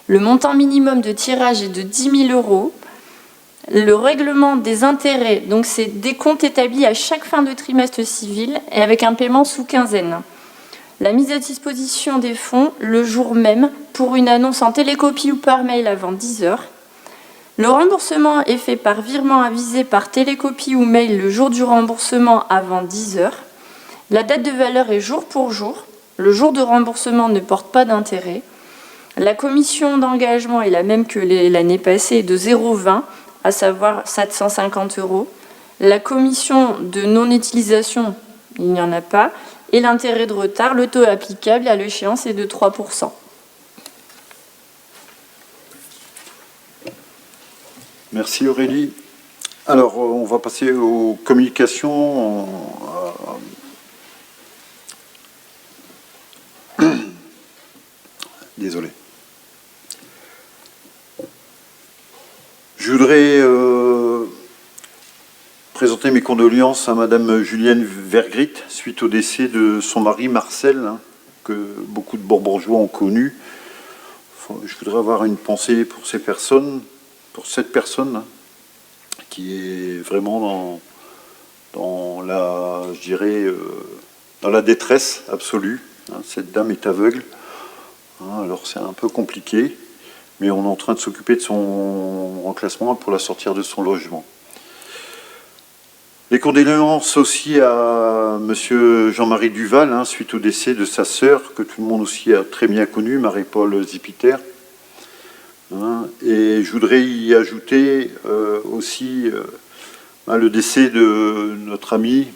Le montant minimum de tirage est de 10 000 €. Le règlement des intérêts, donc c'est des comptes établis à chaque fin de trimestre civil et avec un paiement sous quinzaine. La mise à disposition des fonds le jour même pour une annonce en télécopie ou par mail avant 10 heures. Le remboursement est fait par virement avisé par télécopie ou mail le jour du remboursement avant 10 heures. La date de valeur est jour pour jour. Le jour de remboursement ne porte pas d'intérêt. La commission d'engagement est la même que l'année passée, de 0,20, à savoir 750 €. La commission de non-utilisation, il n'y en a pas. Et l'intérêt de retard, le taux applicable à l'échéance est de 3%. Merci Aurélie. Alors, on va passer aux communications. Désolé. Je voudrais présenter mes condoléances à Madame Julienne Vergrit suite au décès de son mari Marcel, que beaucoup de Bourbourgeois ont connu. Je voudrais avoir une pensée pour ces personnes, pour cette personne qui est vraiment dans la, je dirais, dans la détresse absolue. Cette dame est aveugle, alors c'est un peu compliqué, mais on est en train de s'occuper de son remplacement pour la sortir de son logement. Les condoléances aussi à monsieur Jean-Marie Duval, hein, suite au décès de sa sœur, que tout le monde aussi a très bien connue, Marie-Paul Zipiter. Hein, et je voudrais y ajouter aussi le décès de notre ami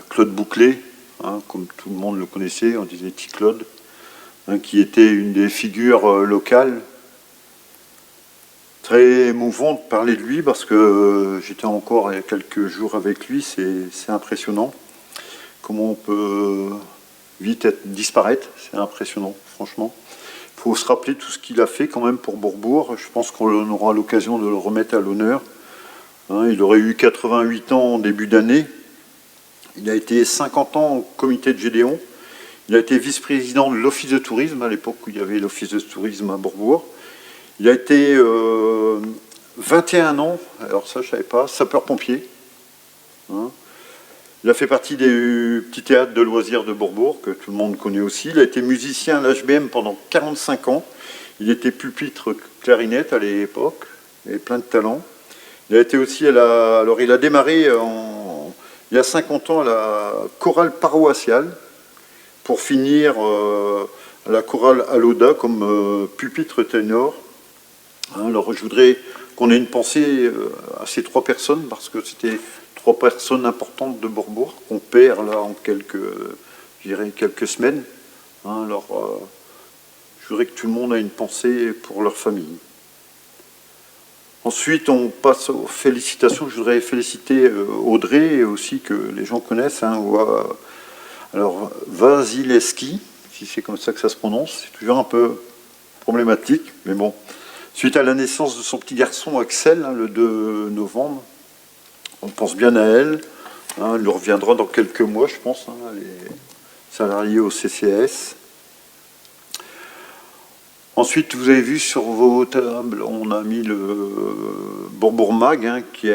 Claude Bouclet, hein, comme tout le monde le connaissait, on disait Petit Claude, hein, qui était une des figures locales. Très émouvant de parler de lui parce que j'étais encore il y a quelques jours avec lui, c'est impressionnant. Comment on peut vite disparaître, c'est impressionnant, franchement. Il faut se rappeler tout ce qu'il a fait quand même pour Bourbourg. Je pense qu'on aura l'occasion de le remettre à l'honneur. Hein, il aurait eu 88 ans en début d'année. Il a été 50 ans au comité de Gédéon. Il a été vice-président de l'office de tourisme à l'époque où il y avait l'office de tourisme à Bourbourg. Il a été 21 ans, alors ça je ne savais pas, sapeur-pompier. Hein. Il a fait partie des petits théâtres de loisirs de Bourbourg, que tout le monde connaît aussi. Il a été musicien à l'HBM pendant 45 ans. Il était pupitre clarinette à l'époque, il avait plein de talent. Il a été aussi alors il a démarré il y a 50 ans à la chorale paroissiale, pour finir à la chorale Aloda comme pupitre ténor. Alors je voudrais qu'on ait une pensée à ces trois personnes, parce que c'était trois personnes importantes de Bourbourg, qu'on perd là en quelques semaines. Alors je voudrais que tout le monde ait une pensée pour leur famille. Ensuite, on passe aux félicitations. Je voudrais féliciter Audrey, aussi, que les gens connaissent. Hein, alors, Vasilevski, si c'est comme ça que ça se prononce, c'est toujours un peu problématique, mais bon. Suite à la naissance de son petit garçon Axel, hein, le 2 novembre, on pense bien à elle. Hein, elle nous reviendra dans quelques mois, je pense. Hein, elle est salariée au CCAS. Ensuite, vous avez vu sur vos tables, on a mis le Bourbourg Mag, hein, qui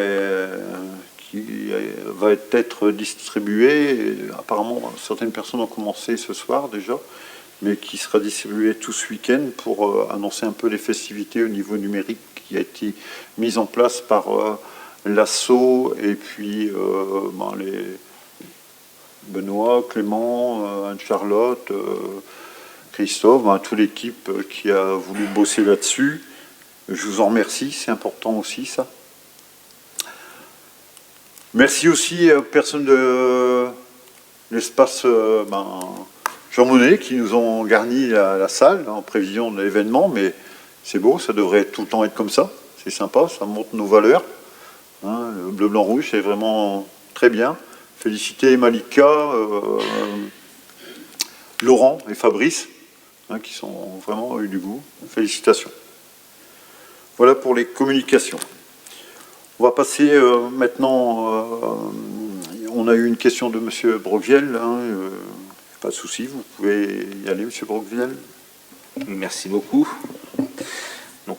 va être distribué. Et apparemment, certaines personnes ont commencé ce soir déjà, mais qui sera distribué tout ce week-end pour annoncer un peu les festivités au niveau numérique qui a été mise en place par l'ASSO et puis les Benoît, Clément, Anne-Charlotte, Christophe, toute l'équipe qui a voulu bosser là-dessus. Je vous en remercie, c'est important aussi ça. Merci aussi aux personnes de l'espace Jean Monnet qui nous ont garni la salle en prévision de l'événement, mais c'est beau, ça devrait tout le temps être comme ça, c'est sympa, ça montre nos valeurs. Hein, le bleu, blanc, rouge, c'est vraiment très bien. Féliciter Malika, Laurent et Fabrice, hein, qui sont vraiment eu du goût. Félicitations. Voilà pour les communications. On va passer maintenant. On a eu une question de M. Brockviel. Hein, pas de souci, vous pouvez y aller, M. Brockviel. Merci beaucoup. Donc,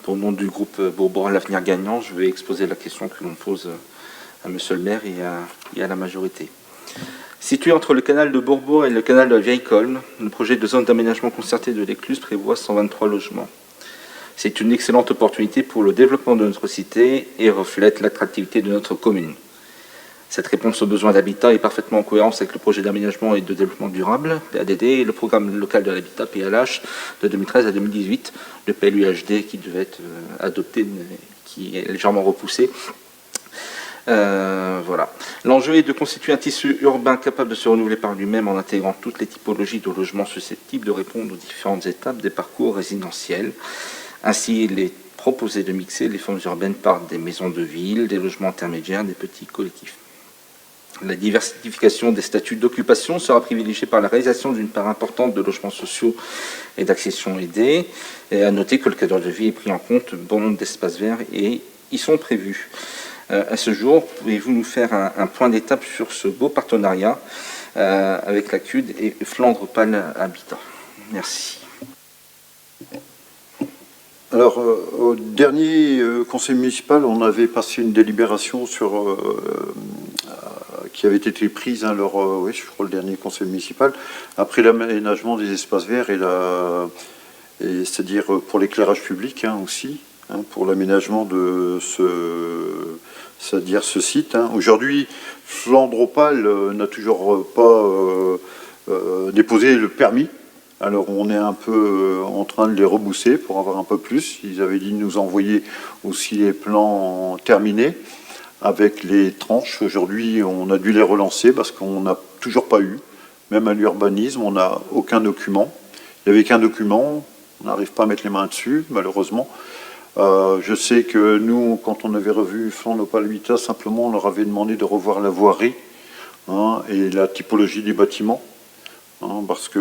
au nom du groupe Bourbourg l'Avenir Gagnant, je vais exposer la question que l'on pose à M. le maire et à la majorité. Situé entre le canal de Bourbourg et le canal de la Vieille-Colme, le projet de zone d'aménagement concerté de l'Écluse prévoit 123 logements. C'est une excellente opportunité pour le développement de notre cité et reflète l'attractivité de notre commune. Cette réponse aux besoins d'habitat est parfaitement en cohérence avec le projet d'aménagement et de développement durable, PADD, et le programme local de l'habitat, PLH, de 2013 à 2018, le PLUHD qui devait être adopté, qui est légèrement repoussé. Voilà. L'enjeu est de constituer un tissu urbain capable de se renouveler par lui-même en intégrant toutes les typologies de logements susceptibles de répondre aux différentes étapes des parcours résidentiels. Ainsi, il est proposé de mixer les formes urbaines par des maisons de ville, des logements intermédiaires, des petits collectifs. La diversification des statuts d'occupation sera privilégiée par la réalisation d'une part importante de logements sociaux et d'accession aidée. Et à noter que le cadre de vie est pris en compte, bon nombre d'espaces verts et y sont prévus. À ce jour, pouvez-vous nous faire un point d'étape sur ce beau partenariat avec la CUD et Flandre Pâle Habitat? Merci. Alors, au dernier conseil municipal, on avait passé une délibération qui avait été prise, hein, oui, je crois, le dernier conseil municipal, après l'aménagement des espaces verts c'est-à-dire pour l'éclairage public, hein, aussi. pour l'aménagement de ce site. Aujourd'hui, Flandre-Opale n'a toujours pas déposé le permis. Alors on est un peu en train de les rebousser pour avoir un peu plus. Ils avaient dit de nous envoyer aussi les plans terminés avec les tranches. Aujourd'hui, on a dû les relancer parce qu'on n'a toujours pas eu. Même à l'urbanisme, on n'a aucun document. Il n'y avait qu'un document, on n'arrive pas à mettre les mains dessus, malheureusement. Je sais que nous, quand on avait revu Flandre-Opale Habitat, simplement, on leur avait demandé de revoir la voirie et la typologie des bâtiments. Parce qu'on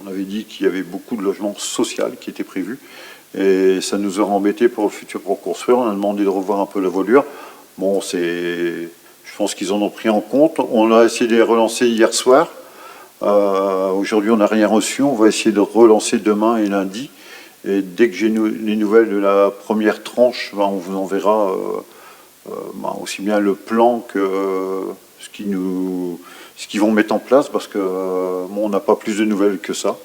avait dit qu'il y avait beaucoup de logements sociaux qui étaient prévus et ça nous aurait embêté pour le futur pour construire. On a demandé de revoir un peu la voilure. Bon, je pense qu'ils en ont pris en compte. On a essayé de les relancer hier soir. Aujourd'hui, on n'a rien reçu. On va essayer de relancer demain et lundi. Et dès que j'ai les nouvelles de la première tranche, on vous enverra aussi bien le plan que ce qu'ils vont mettre en place, parce que on n'a pas plus de nouvelles que ça.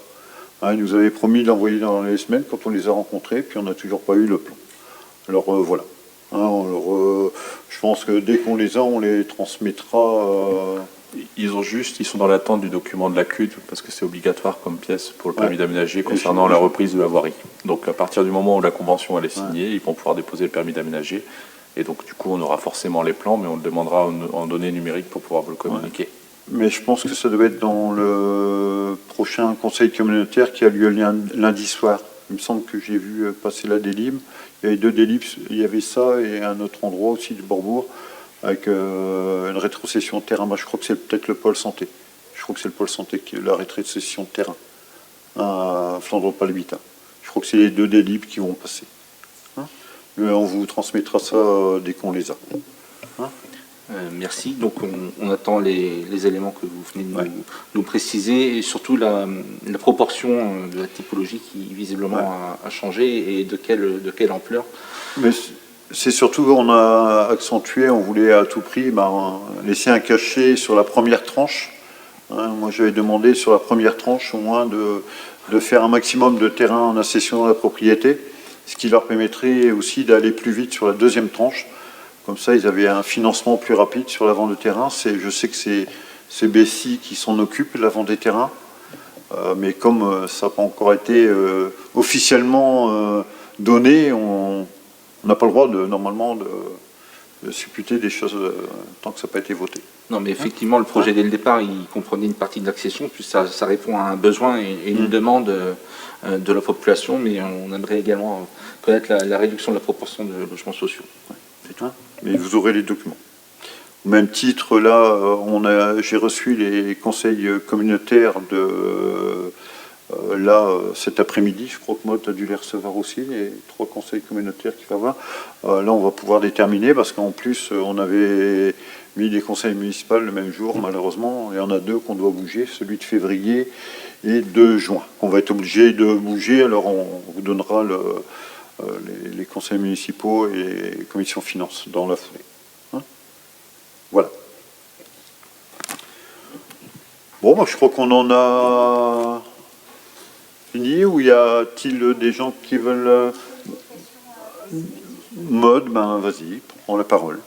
Ils nous avaient promis de l'envoyer dans les semaines quand on les a rencontrés, puis on n'a toujours pas eu le plan. Alors voilà. Je pense que dès qu'on les a, on les transmettra. Ils sont dans l'attente du document de la CUD, parce que c'est obligatoire comme pièce pour le permis d'aménager concernant la reprise de la voirie. Donc à partir du moment où la convention elle est signée, ils vont pouvoir déposer le permis d'aménager. Et donc du coup, on aura forcément les plans, mais on le demandera en données numériques pour pouvoir vous le communiquer. Mais je pense que ça devait être dans le prochain conseil communautaire qui a lieu lundi soir. Il me semble que j'ai vu passer la délib. Il y avait 2 délibs, il y avait ça et un autre endroit aussi de Borbourg avec une rétrocession de terrain. Moi, je crois que c'est peut-être le pôle santé. Je crois que c'est le pôle santé qui a la rétrocession de terrain à Flandre-Opale Habitat. Je crois que c'est les 2 délibs qui vont passer. Mais on vous transmettra ça dès qu'on les a. Merci. Donc on attend les éléments que vous venez de nous préciser et surtout la proportion de la typologie qui visiblement a changé et de quelle ampleur. Mais c'est surtout, on a accentué, on voulait à tout prix laisser un cachet sur la première tranche. Moi j'avais demandé sur la première tranche au moins de faire un maximum de terrain en accession à la propriété, ce qui leur permettrait aussi d'aller plus vite sur la deuxième tranche. Comme ça, ils avaient un financement plus rapide sur la vente de terrain. Je sais que c'est Bessie qui s'en occupe de la vente des terrains. Mais comme ça n'a pas encore été officiellement donné, on n'a pas le droit normalement de supputer des choses tant que ça n'a pas été voté. Non, mais effectivement, le projet dès le départ, il comprenait une partie de l'accession, puis ça répond à un besoin et une demande de la population, mais on aimerait également connaître la réduction de la proportion de logements sociaux. Mais vous aurez les documents. Au même titre, là, j'ai reçu les conseils communautaires cet après-midi. Je crois que moi, tu as dû les recevoir aussi, les 3 conseils communautaires qu'il va y avoir. Là, on va pouvoir déterminer, parce qu'en plus, on avait mis les conseils municipaux le même jour, malheureusement. Il y en a 2 qu'on doit bouger, celui de février et de juin. On va être obligé de bouger, alors on vous donnera les conseils municipaux et les commissions finances dans la foulée. Voilà. Bon, moi je crois qu'on en a fini, ou y a-t-il des gens qui veulent... Maude, vas-y, prends la parole.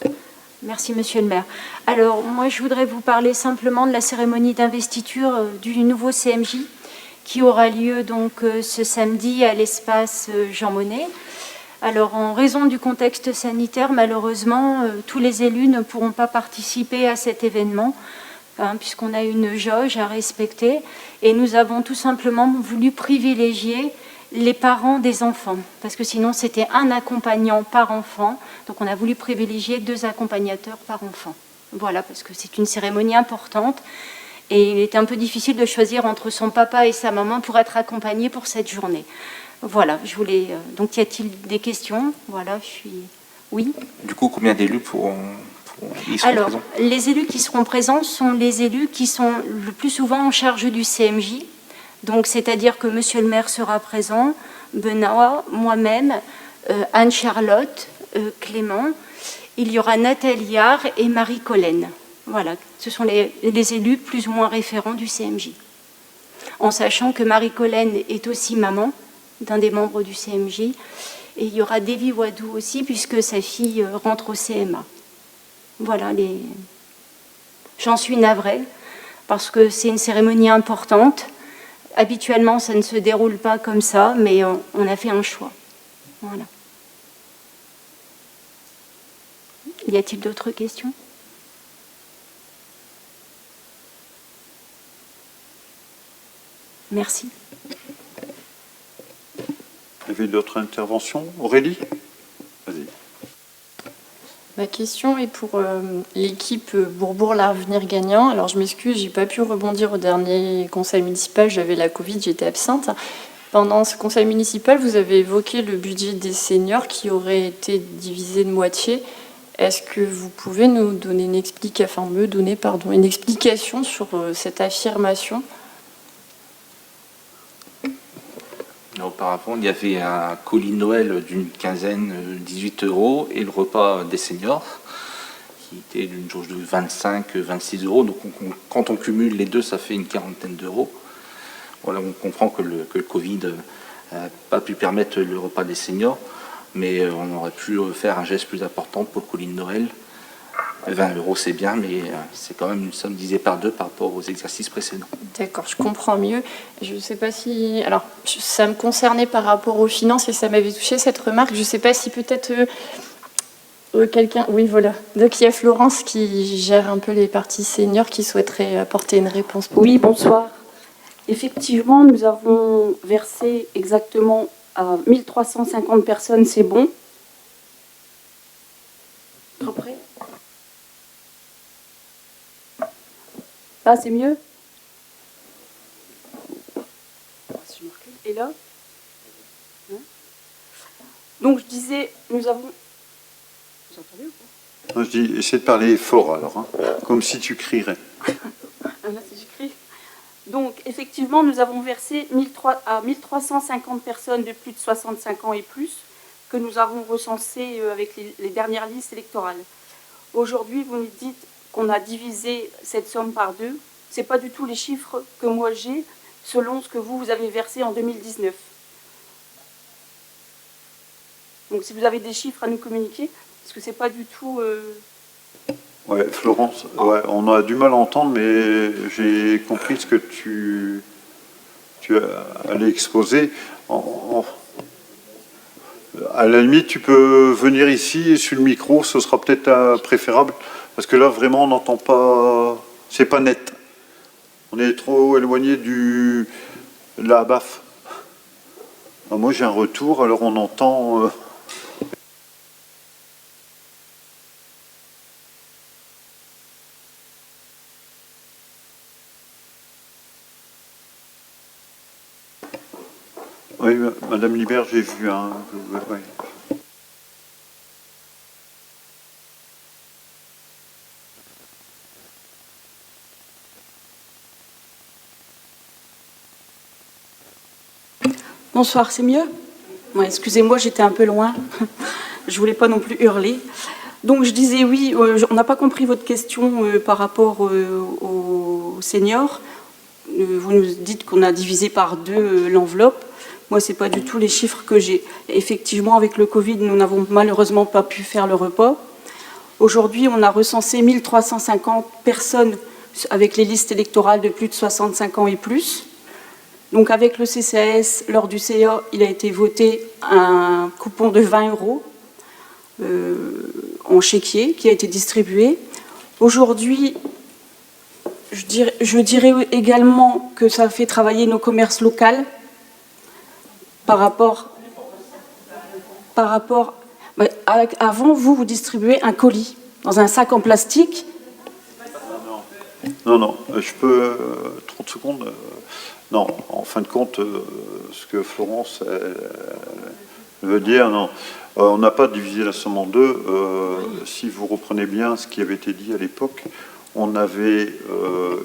Merci, monsieur le maire. Alors, moi, je voudrais vous parler simplement de la cérémonie d'investiture du nouveau CMJ qui aura lieu donc ce samedi à l'espace Jean Monnet. Alors, en raison du contexte sanitaire, malheureusement, tous les élus ne pourront pas participer à cet événement, puisqu'on a une jauge à respecter, et nous avons tout simplement voulu privilégier les parents des enfants, parce que sinon c'était un accompagnant par enfant, donc on a voulu privilégier 2 accompagnateurs par enfant. Voilà, parce que c'est une cérémonie importante, et il est un peu difficile de choisir entre son papa et sa maman pour être accompagné pour cette journée. Voilà, je voulais... donc, y a-t-il des questions? Voilà, Oui. Du coup, combien d'élus y seront présents? Les élus qui seront présents sont les élus qui sont le plus souvent en charge du CMJ. Donc, c'est-à-dire que monsieur le maire sera présent, Benoît, moi-même, Anne-Charlotte, Clément. Il y aura Nathalie Art et Marie Collen. Voilà, ce sont les élus plus ou moins référents du CMJ. En sachant que Marie Collen est aussi maman, d'un des membres du CMJ. Et il y aura Davy Wadou aussi, puisque sa fille rentre au CMA. Voilà, j'en suis navrée, parce que c'est une cérémonie importante. Habituellement, ça ne se déroule pas comme ça, mais on a fait un choix. Voilà. Y a-t-il d'autres questions ? Merci. Il y avait d'autres interventions ? Aurélie ? Vas-y. Ma question est pour l'équipe Bourbourg-l'Avenir Gagnant. Alors je m'excuse, j'ai pas pu rebondir au dernier conseil municipal, j'avais la Covid, j'étais absente. Pendant ce conseil municipal, vous avez évoqué le budget des seniors qui aurait été divisé de moitié. Est-ce que vous pouvez nous donner une explication sur cette affirmation ? Auparavant, il y avait un colis de Noël d'une quinzaine, 18 €, et le repas des seniors, qui était d'une jauge de 25-26 €. Donc quand on cumule les deux, ça fait une quarantaine d'euros. Voilà, on comprend que le Covid n'a pas pu permettre le repas des seniors, mais on aurait pu faire un geste plus important pour le colis de Noël. 20 € c'est bien, mais c'est quand même une somme divisée par 2 par rapport aux exercices précédents. D'accord, je comprends mieux. Je ne sais pas si... Alors, ça me concernait par rapport aux finances et ça m'avait touché cette remarque. Je ne sais pas si peut-être quelqu'un... Oui, voilà. Donc, il y a Florence qui gère un peu les parties seniors qui souhaiterait apporter une réponse. Oui, bonsoir. Effectivement, nous avons versé exactement à 1350 personnes, c'est bon. Trop près ? Là, c'est mieux. Et là ? Donc, je disais, nous avons... Vous entendez ou pas ? Non, je dis, essaie de parler fort alors, hein, comme si tu crierais. Là, si je crie. Donc, effectivement, nous avons versé à 1350 personnes de plus de 65 ans et plus que nous avons recensées avec les dernières listes électorales. Aujourd'hui, vous nous dites qu'on a divisé cette somme par 2. Ce n'est pas du tout les chiffres que moi j'ai, selon ce que vous avez versé en 2019. Donc, si vous avez des chiffres à nous communiquer, parce que ce n'est pas du tout... Ouais, Florence, ouais, on a du mal à entendre, mais j'ai compris ce que tu allais exposer. À la limite, tu peux venir ici sur le micro, ce sera peut-être préférable, parce que là, vraiment, on n'entend pas... C'est pas net. On est trop éloigné de la baffe. Alors moi, j'ai un retour, alors on entend... Oui, Madame Libert, j'ai vu un... Ouais. Bonsoir, c'est mieux ? Ouais, excusez-moi, j'étais un peu loin. Je voulais pas non plus hurler. Donc je disais oui, on n'a pas compris votre question par rapport aux seniors. Vous nous dites qu'on a divisé par 2 l'enveloppe. Moi, c'est pas du tout les chiffres que j'ai. Effectivement, avec le Covid, nous n'avons malheureusement pas pu faire le repas. Aujourd'hui, on a recensé 1350 personnes avec les listes électorales de plus de 65 ans et plus. Donc avec le CCAS, lors du CA, il a été voté un coupon de 20 € en chéquier qui a été distribué. Aujourd'hui, je dirais également que ça fait travailler nos commerces locaux par rapport avant, vous distribuez un colis dans un sac en plastique. Non, je peux... 30 secondes non, en fin de compte, ce que Florence veut dire, non. On n'a pas divisé la somme en 2. Si vous reprenez bien ce qui avait été dit à l'époque, on avait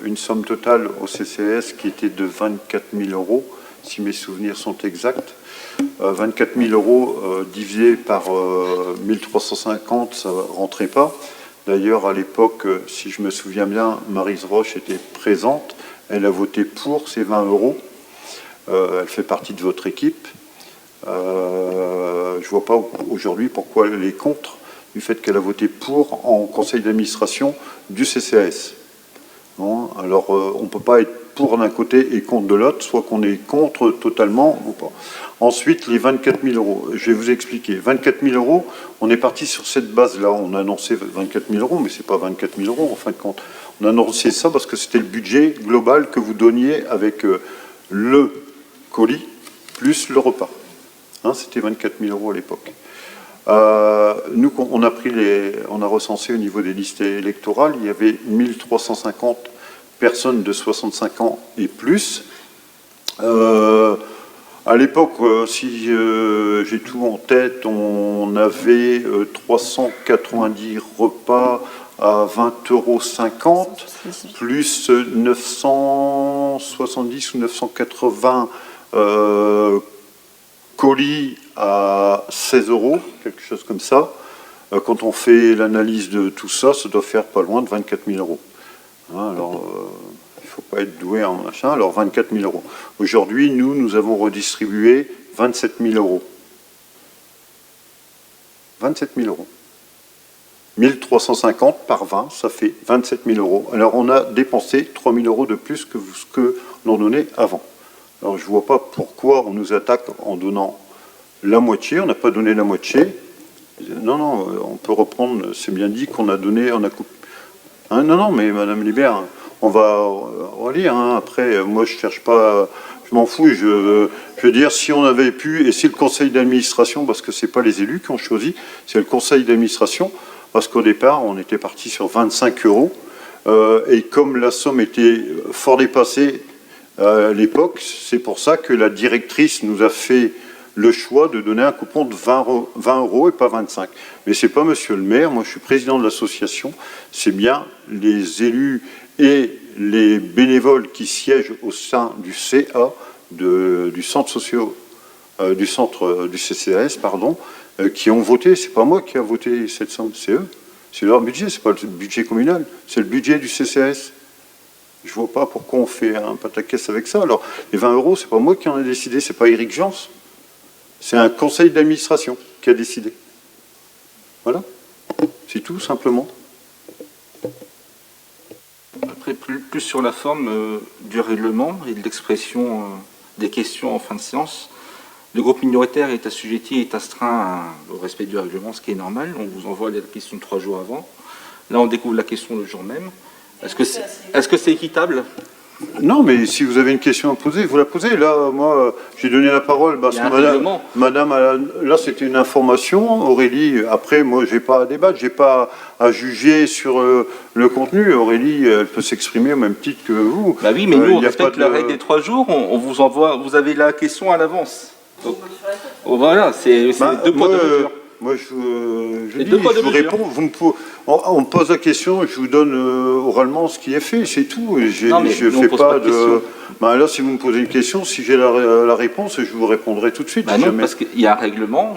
une somme totale au CCS qui était de 24 000 €, si mes souvenirs sont exacts. 24 000 € divisé par 1350, ça ne rentrait pas. D'ailleurs, à l'époque, si je me souviens bien, Maryse Roche était présente. Elle a voté pour ces 20 €. Elle fait partie de votre équipe. Je vois pas aujourd'hui pourquoi elle est contre du fait qu'elle a voté pour en conseil d'administration du CCAS. Bon, alors, on ne peut pas être pour d'un côté et contre de l'autre, soit qu'on est contre totalement ou pas. Ensuite, les 24 000 euros. Je vais vous expliquer. 24 000 euros, on est parti sur cette base-là. On a annoncé 24 000 euros, mais ce n'est pas 24 000 euros en fin de compte. On a annoncé ça parce que c'était le budget global que vous donniez avec le colis plus le repas. Hein, c'était 24 000 euros à l'époque. Nous, on a recensé au niveau des listes électorales, il y avait 1350 personnes de 65 ans et plus. À l'époque, si j'ai tout en tête, on avait 390 repas à 20,50 € plus 970 ou 980 colis à 16 €, quelque chose comme ça. Quand on fait l'analyse de tout ça, ça doit faire pas loin de 24 000 euros. Hein, alors, il ne faut pas être doué en machin. Alors, 24 000 euros. Aujourd'hui, nous avons redistribué 27 000 euros. 27 000 euros. 1350 par 20, ça fait 27 000 euros. Alors, on a dépensé 3 000 euros de plus que ce que l'on donnait avant. Alors, je ne vois pas pourquoi on nous attaque en donnant la moitié. On n'a pas donné la moitié. Non, non, on peut reprendre. C'est bien dit qu'on a donné, on a coupé. Hein, non, mais Madame Libert, on va relire. Hein. Après, moi, je cherche pas. Je m'en fous. Je veux dire, si on avait pu, et c'est le conseil d'administration, parce que c'est pas les élus qui ont choisi, c'est le conseil d'administration, parce qu'au départ, on était parti sur 25 €. Et comme la somme était fort dépassée à l'époque, c'est pour ça que la directrice nous a fait le choix de donner un coupon de 20 € et pas 25. Mais c'est pas monsieur le maire, moi je suis président de l'association, c'est bien les élus et les bénévoles qui siègent au sein du CA, du centre du CCAS, pardon, qui ont voté. C'est pas moi qui a voté cette somme, c'est eux. C'est leur budget, c'est pas le budget communal, c'est le budget du CCAS. Je vois pas pourquoi on fait un pataquès avec ça. Alors, les 20 €, c'est pas moi qui en ai décidé, c'est pas Éric Jans. C'est un conseil d'administration qui a décidé. Voilà. C'est tout, simplement. Après, plus sur la forme du règlement et de l'expression des questions en fin de séance, le groupe minoritaire est assujetti, est astreint au respect du règlement, ce qui est normal. On vous envoie la question 3 jours avant. Là, on découvre la question le jour même. Est-ce que c'est équitable? Non, mais si vous avez une question à poser, vous la posez. Là, moi, j'ai donné la parole parce que madame, là, c'était une information. Aurélie, après, moi, j'ai pas à débattre, j'ai pas à juger sur le contenu. Aurélie, elle peut s'exprimer au même titre que vous. Bah oui, mais nous, on respecte la règle des 3 jours. On vous envoie, vous avez la question à l'avance. Donc, voilà, c'est 2 poids, 2 mesures. Moi, je vous réponds. On me pose la question, je vous donne oralement ce qui est fait, c'est tout. Je ne fais pas de. Ben là, si vous me posez une question, si j'ai la réponse, je vous répondrai tout de suite. Non, parce qu'il y a un règlement.